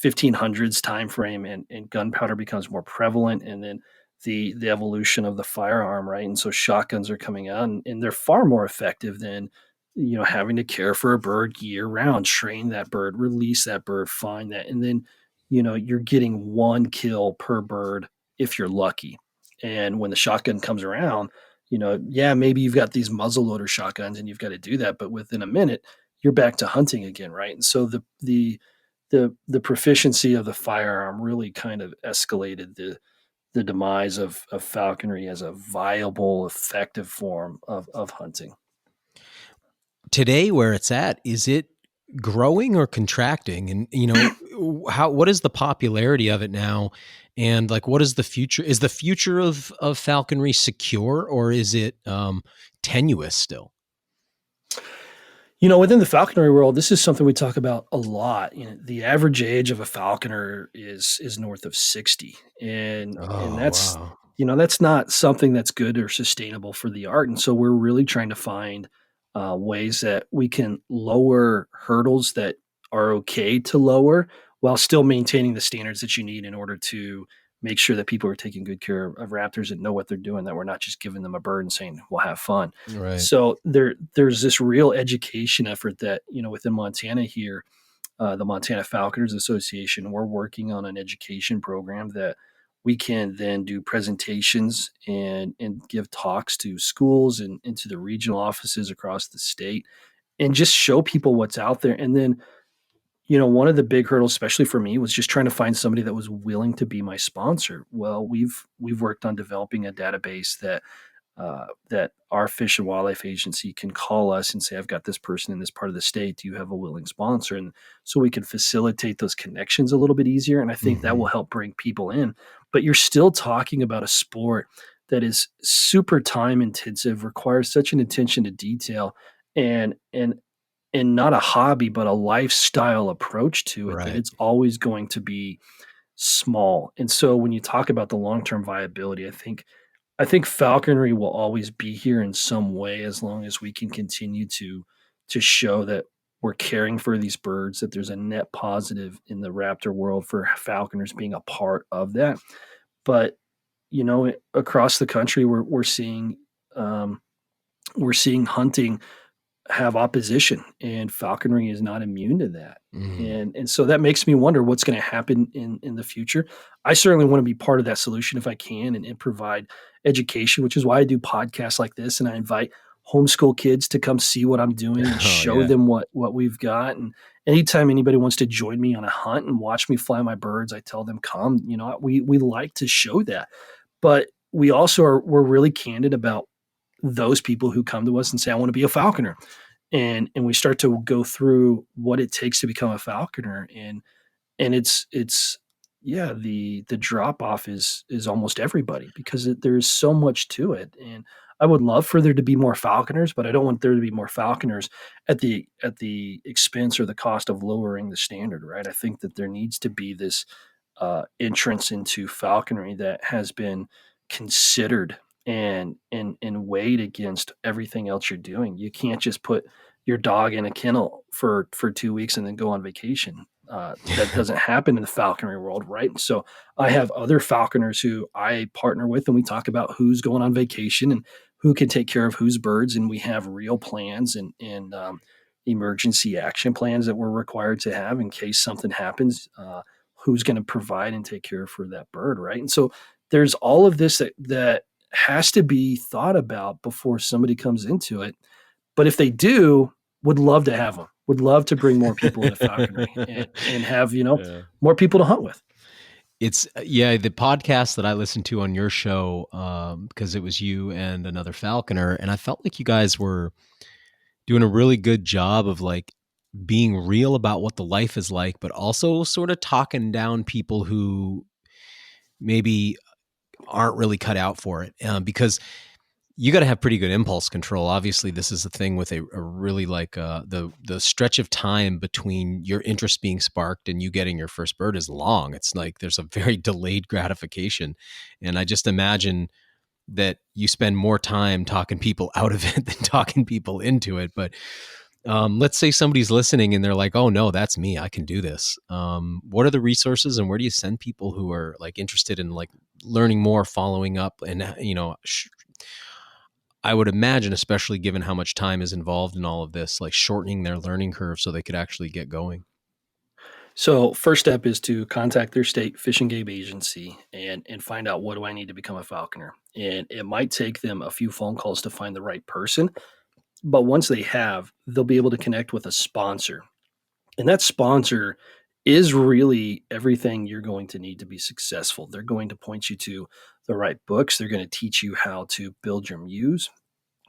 1500s time frame, and gunpowder becomes more prevalent, and then the evolution of the firearm, right? And so shotguns are coming out, and they're far more effective than having to care for a bird year round, train that bird, release that bird, find that, and then you're getting 1 kill per bird if you're lucky. And when the shotgun comes around, maybe you've got these muzzleloader shotguns and you've got to do that, but within a minute you're back to hunting again, right? And so the proficiency of the firearm really kind of escalated the demise of falconry as a viable, effective form of hunting. Today, where it's at, is it growing or contracting? And what is the popularity of it now? And like, what is the future? Is the future of falconry secure, or is it tenuous still? Within the falconry world, this is something we talk about a lot. The average age of a falconer is north of 60, and that's wow. that's not something that's good or sustainable for the art. And so we're really trying to find ways that we can lower hurdles that are okay to lower while still maintaining the standards that you need in order to make sure that people are taking good care of raptors and know what they're doing, that we're not just giving them a bird and saying, we'll have fun. Right. So there's this real education effort that, within Montana here, the Montana Falconers Association, we're working on an education program that we can then do presentations and give talks to schools and to the regional offices across the state and just show people what's out there. And then, one of the big hurdles, especially for me, was just trying to find somebody that was willing to be my sponsor. Well, we've worked on developing a database that our Fish and Wildlife Agency can call us and say, I've got this person in this part of the state. Do you have a willing sponsor? And so we can facilitate those connections a little bit easier. And I think that will help bring people in. But you're still talking about a sport that is super time intensive, requires such an attention to detail and not a hobby, but a lifestyle approach to it, that Right. it's always going to be small. And so when you talk about the long-term viability, I think falconry will always be here in some way as long as we can continue to show that we're caring for these birds, that there's a net positive in the raptor world for falconers being a part of that. But across the country, um, we're seeing hunting have opposition, and falconry is not immune to that. Mhm. And so that makes me wonder what's going to happen in the future. I certainly want to be part of that solution if I can, and provide education, which is why I do podcasts like this, and I invite homeschool kids to come see what I'm doing and Oh, show yeah. them what we've got. And anytime anybody wants to join me on a hunt and watch me fly my birds, I tell them, come. We like to show that, but we're really candid about those people who come to us and say, I want to be a falconer. And we start to go through what it takes to become a falconer. And it's yeah, the drop off is almost everybody, because there's so much to it. And I would love for there to be more falconers, but I don't want there to be more falconers at the expense or the cost of lowering the standard, right? I think that there needs to be this entrance into falconry that has been considered and weighed against everything else you're doing. You can't just put your dog in a kennel for 2 weeks and then go on vacation. That doesn't happen in the falconry world, right? So I have other falconers who I partner with, and we talk about who's going on vacation and who can take care of whose birds, and we have real plans and emergency action plans that we're required to have in case something happens. Who's going to provide and take care for that bird, right? And so there's all of this that has to be thought about before somebody comes into it. But if they do, would love to have them. Would love to bring more people into falconry and have Yeah. more people to hunt with. It's yeah, the podcast that I listened to on your show, because it was you and another falconer, and I felt like you guys were doing a really good job of like being real about what the life is like, but also sort of talking down people who maybe aren't really cut out for it. Because you got to have pretty good impulse control. Obviously, this is the thing with a really like the stretch of time between your interest being sparked and you getting your first bird is long. It's like there's a very delayed gratification, and I just imagine that you spend more time talking people out of it than talking people into it. But let's say somebody's listening and they're like, "Oh no, that's me. I can do this." What are the resources, and where do you send people who are like interested in like learning more, following up, and I would imagine, especially given how much time is involved in all of this, like shortening their learning curve so they could actually get going. So first step is to contact their state fish and game agency and find out, what do I need to become a falconer? And it might take them a few phone calls to find the right person, but once they have, they'll be able to connect with a sponsor. And that sponsor is really everything you're going to need to be successful. They're going to point you to the right books. They're going to teach you how to build your muse.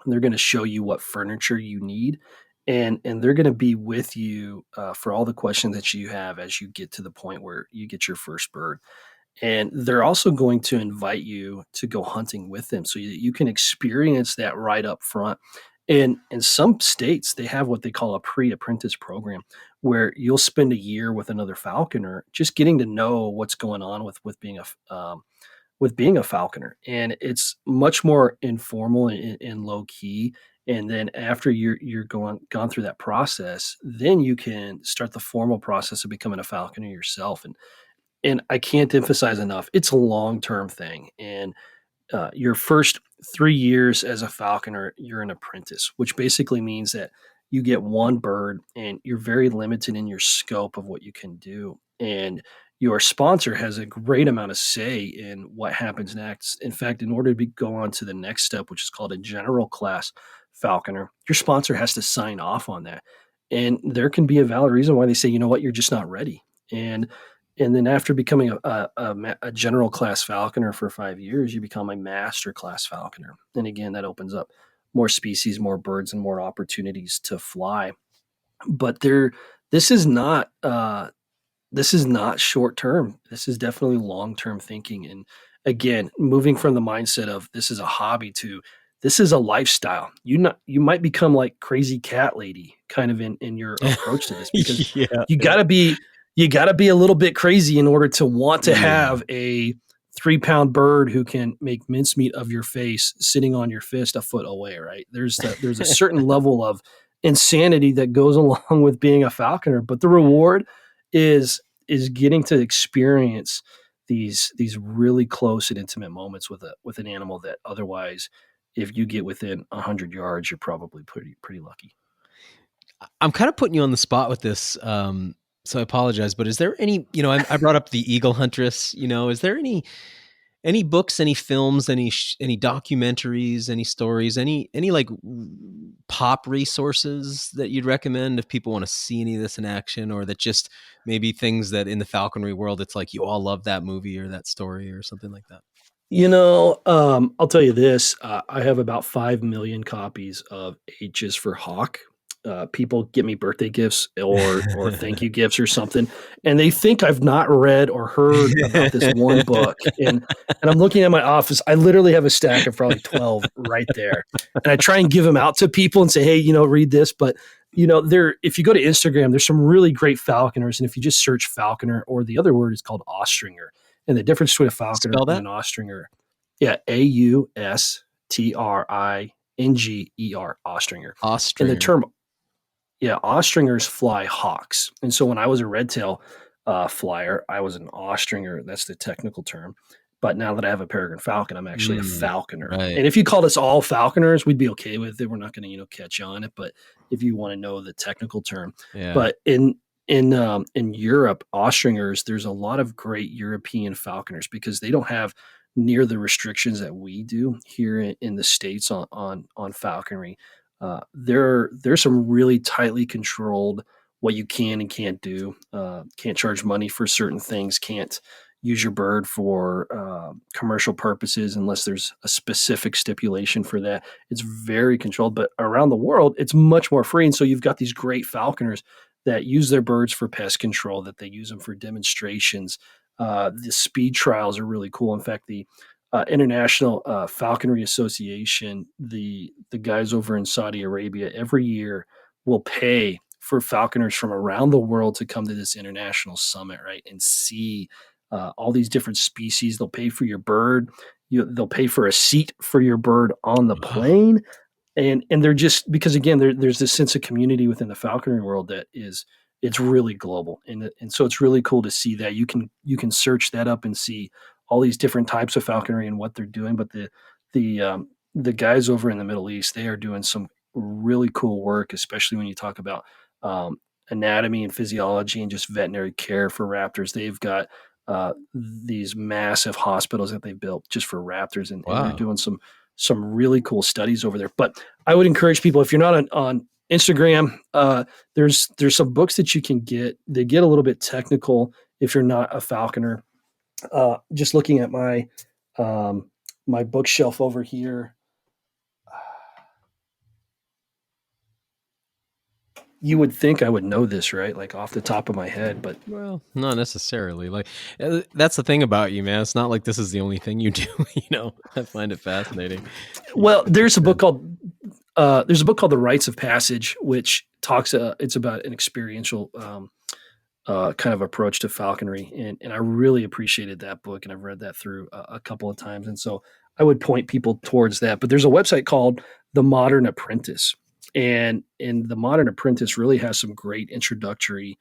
They're going to show you what furniture you need, and they're going to be with you for all the questions that you have as you get to the point where you get your first bird. And they're also going to invite you to go hunting with them so that you can experience that right up front. And in some states, they have what they call a pre-apprentice program, where you'll spend a year with another falconer, just getting to know what's going on with being with being a falconer, and it's much more informal and low key. And then after you're gone through that process, then you can start the formal process of becoming a falconer yourself. And I can't emphasize enough, it's a long term thing. And your first 3 years as a falconer, you're an apprentice, which basically means that you get one bird and you're very limited in your scope of what you can do. And your sponsor has a great amount of say in what happens next. In fact, in order to go on to the next step, which is called a general class falconer, your sponsor has to sign off on that. And there can be a valid reason why they say, you know what, you're just not ready. And then after becoming a general class falconer for 5 years, you become a master class falconer. And again, that opens up more species, more birds, and more opportunities to fly. But this is not this is not short term. This is definitely long term thinking. And again, moving from the mindset of this is a hobby to this is a lifestyle. You might become like crazy cat lady kind of in your approach to this, because you got to be a little bit crazy in order to want to have a 3-pound bird who can make mincemeat of your face sitting on your fist a foot away, right? There's a certain level of insanity that goes along with being a falconer, but the reward is getting to experience these really close and intimate moments with an animal that otherwise, if you get within 100 yards, you're probably pretty lucky. I'm kind of putting you on the spot with this, so I apologize, but is there any, I brought up the eagle huntress, is there any books, any films, any documentaries, any stories, any like pop resources that you'd recommend if people want to see any of this in action, or that just maybe things that in the falconry world, it's like you all love that movie or that story or something like that? I'll tell you this. I have about 5 million copies of H's for Hawk. People get me birthday gifts or thank you gifts or something, and they think I've not read or heard about this one book. And I'm looking at my office. I literally have a stack of probably 12 right there, and I try and give them out to people and say, hey, read this. But if you go to Instagram, there's some really great falconers, and if you just search falconer, or the other word is called ostringer, and the difference between a falconer and an ostringer, Austringer, ostringer. And the term, ostringers fly hawks. And so when I was a redtail flyer, I was an ostringer. That's the technical term. But now that I have a peregrine falcon, I'm actually a falconer. Right. And if you called us all falconers, we'd be okay with it. We're not going to, catch on it. But if you want to know the technical term, but in Europe, ostringers, there's a lot of great European falconers because they don't have near the restrictions that we do here in the States on falconry. There's some really tightly controlled what you can and can't do. Can't charge money for certain things. Can't use your bird for commercial purposes unless there's a specific stipulation for that. It's very controlled, but around the world, it's much more free. And so you've got these great falconers that use their birds for pest control, that they use them for demonstrations. The speed trials are really cool. In fact, the International Falconry Association, the guys over in Saudi Arabia, every year will pay for falconers from around the world to come to this international summit, right, and see all these different species. They'll pay for your bird. They'll pay for a seat for your bird on the plane. And they're just, because again, there's this sense of community within the falconry world that it's really global. And so it's really cool to see that. You can search that up and see all these different types of falconry and what they're doing. But the guys over in the Middle East, they are doing some really cool work, especially when you talk about anatomy and physiology and just veterinary care for raptors. They've got these massive hospitals that they've built just for raptors, and they're doing some really cool studies over there. But I would encourage people, if you're not on Instagram, there's some books that you can get. They get a little bit technical if you're not a falconer. Just looking at my my bookshelf over here, you would think I would know this, right? Like off the top of my head, but well, not necessarily. Like that's the thing about you, man. It's not like this is the only thing you do. I find it fascinating. Well, there's a book called The Rites of Passage, which talks. It's about an experiential kind of approach to falconry. And I really appreciated that book, and I've read that through a couple of times. And so I would point people towards that. But there's a website called The Modern Apprentice. And The Modern Apprentice really has some great introductory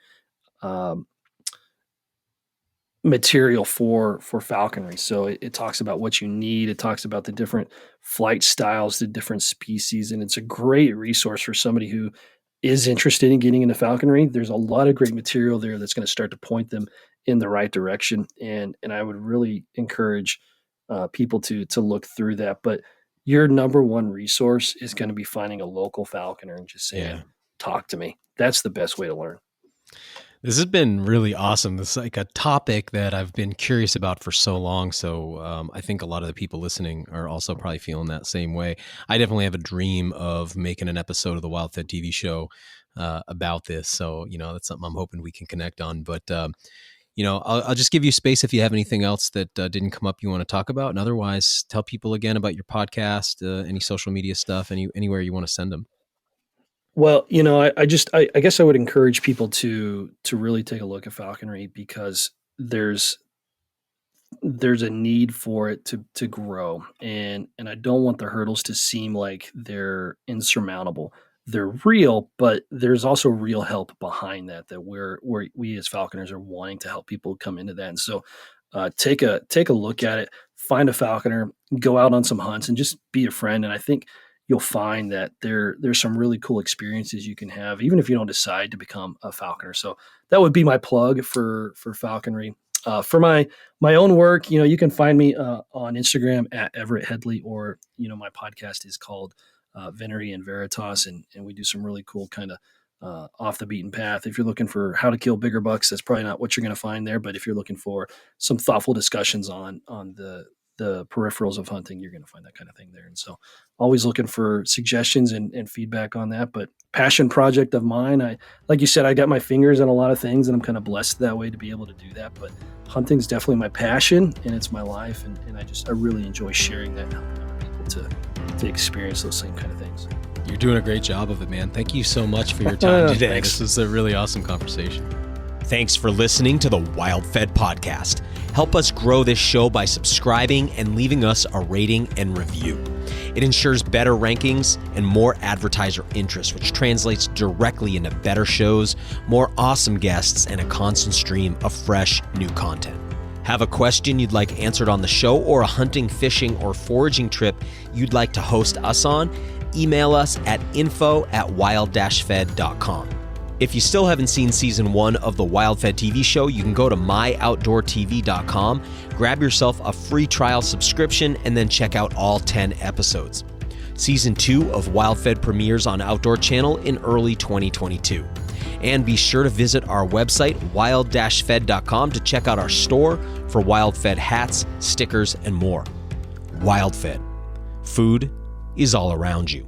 material for falconry. So it talks about what you need. It talks about the different flight styles, the different species, and it's a great resource for somebody who is interested in getting into falconry. There's a lot of great material there that's going to start to point them in the right direction, and I would really encourage people to look through that. But your number one resource is going to be finding a local falconer and just saying, "Talk to me." That's the best way to learn. This has been really awesome. This is like a topic that I've been curious about for so long. So I think a lot of the people listening are also probably feeling that same way. I definitely have a dream of making an episode of the WildFed TV show about this. So, that's something I'm hoping we can connect on. But, I'll just give you space if you have anything else that didn't come up you want to talk about. And otherwise, tell people again about your podcast, any social media stuff, anywhere you want to send them. Well, I guess I would encourage people to really take a look at falconry, because there's a need for it to grow, and I don't want the hurdles to seem like they're insurmountable. They're real, but there's also real help behind that we as falconers are wanting to help people come into that. And so take a look at it, find a falconer, go out on some hunts, and just be a friend. And I think you'll find that there's some really cool experiences you can have, even if you don't decide to become a falconer. So that would be my plug for falconry. For my own work, you can find me on Instagram at Everett Headley, or my podcast is called Venery and Veritas, and we do some really cool kind of off the beaten path. If you're looking for how to kill bigger bucks, that's probably not what you're going to find there. But if you're looking for some thoughtful discussions on the peripherals of hunting, you're going to find that kind of thing there. And so always looking for suggestions and feedback on that. But passion project of mine, like you said, I got my fingers in a lot of things, and I'm kind of blessed that way to be able to do that. But hunting's definitely my passion, and it's my life. And I really enjoy sharing that and helping other people to experience those same kind of things. You're doing a great job of it, man. Thank you so much for your time today. This was a really awesome conversation. Thanks for listening to the WildFed podcast. Help us grow this show by subscribing and leaving us a rating and review. It ensures better rankings and more advertiser interest, which translates directly into better shows, more awesome guests, and a constant stream of fresh new content. Have a question you'd like answered on the show, or a hunting, fishing, or foraging trip you'd like to host us on? Email us at info@wild-fed.com. If you still haven't seen season 1 of the WildFed TV show, you can go to myoutdoortv.com, grab yourself a free trial subscription, and then check out all 10 episodes. Season 2 of WildFed premieres on Outdoor Channel in early 2022. And be sure to visit our website, wild-fed.com, to check out our store for WildFed hats, stickers, and more. WildFed. Food is all around you.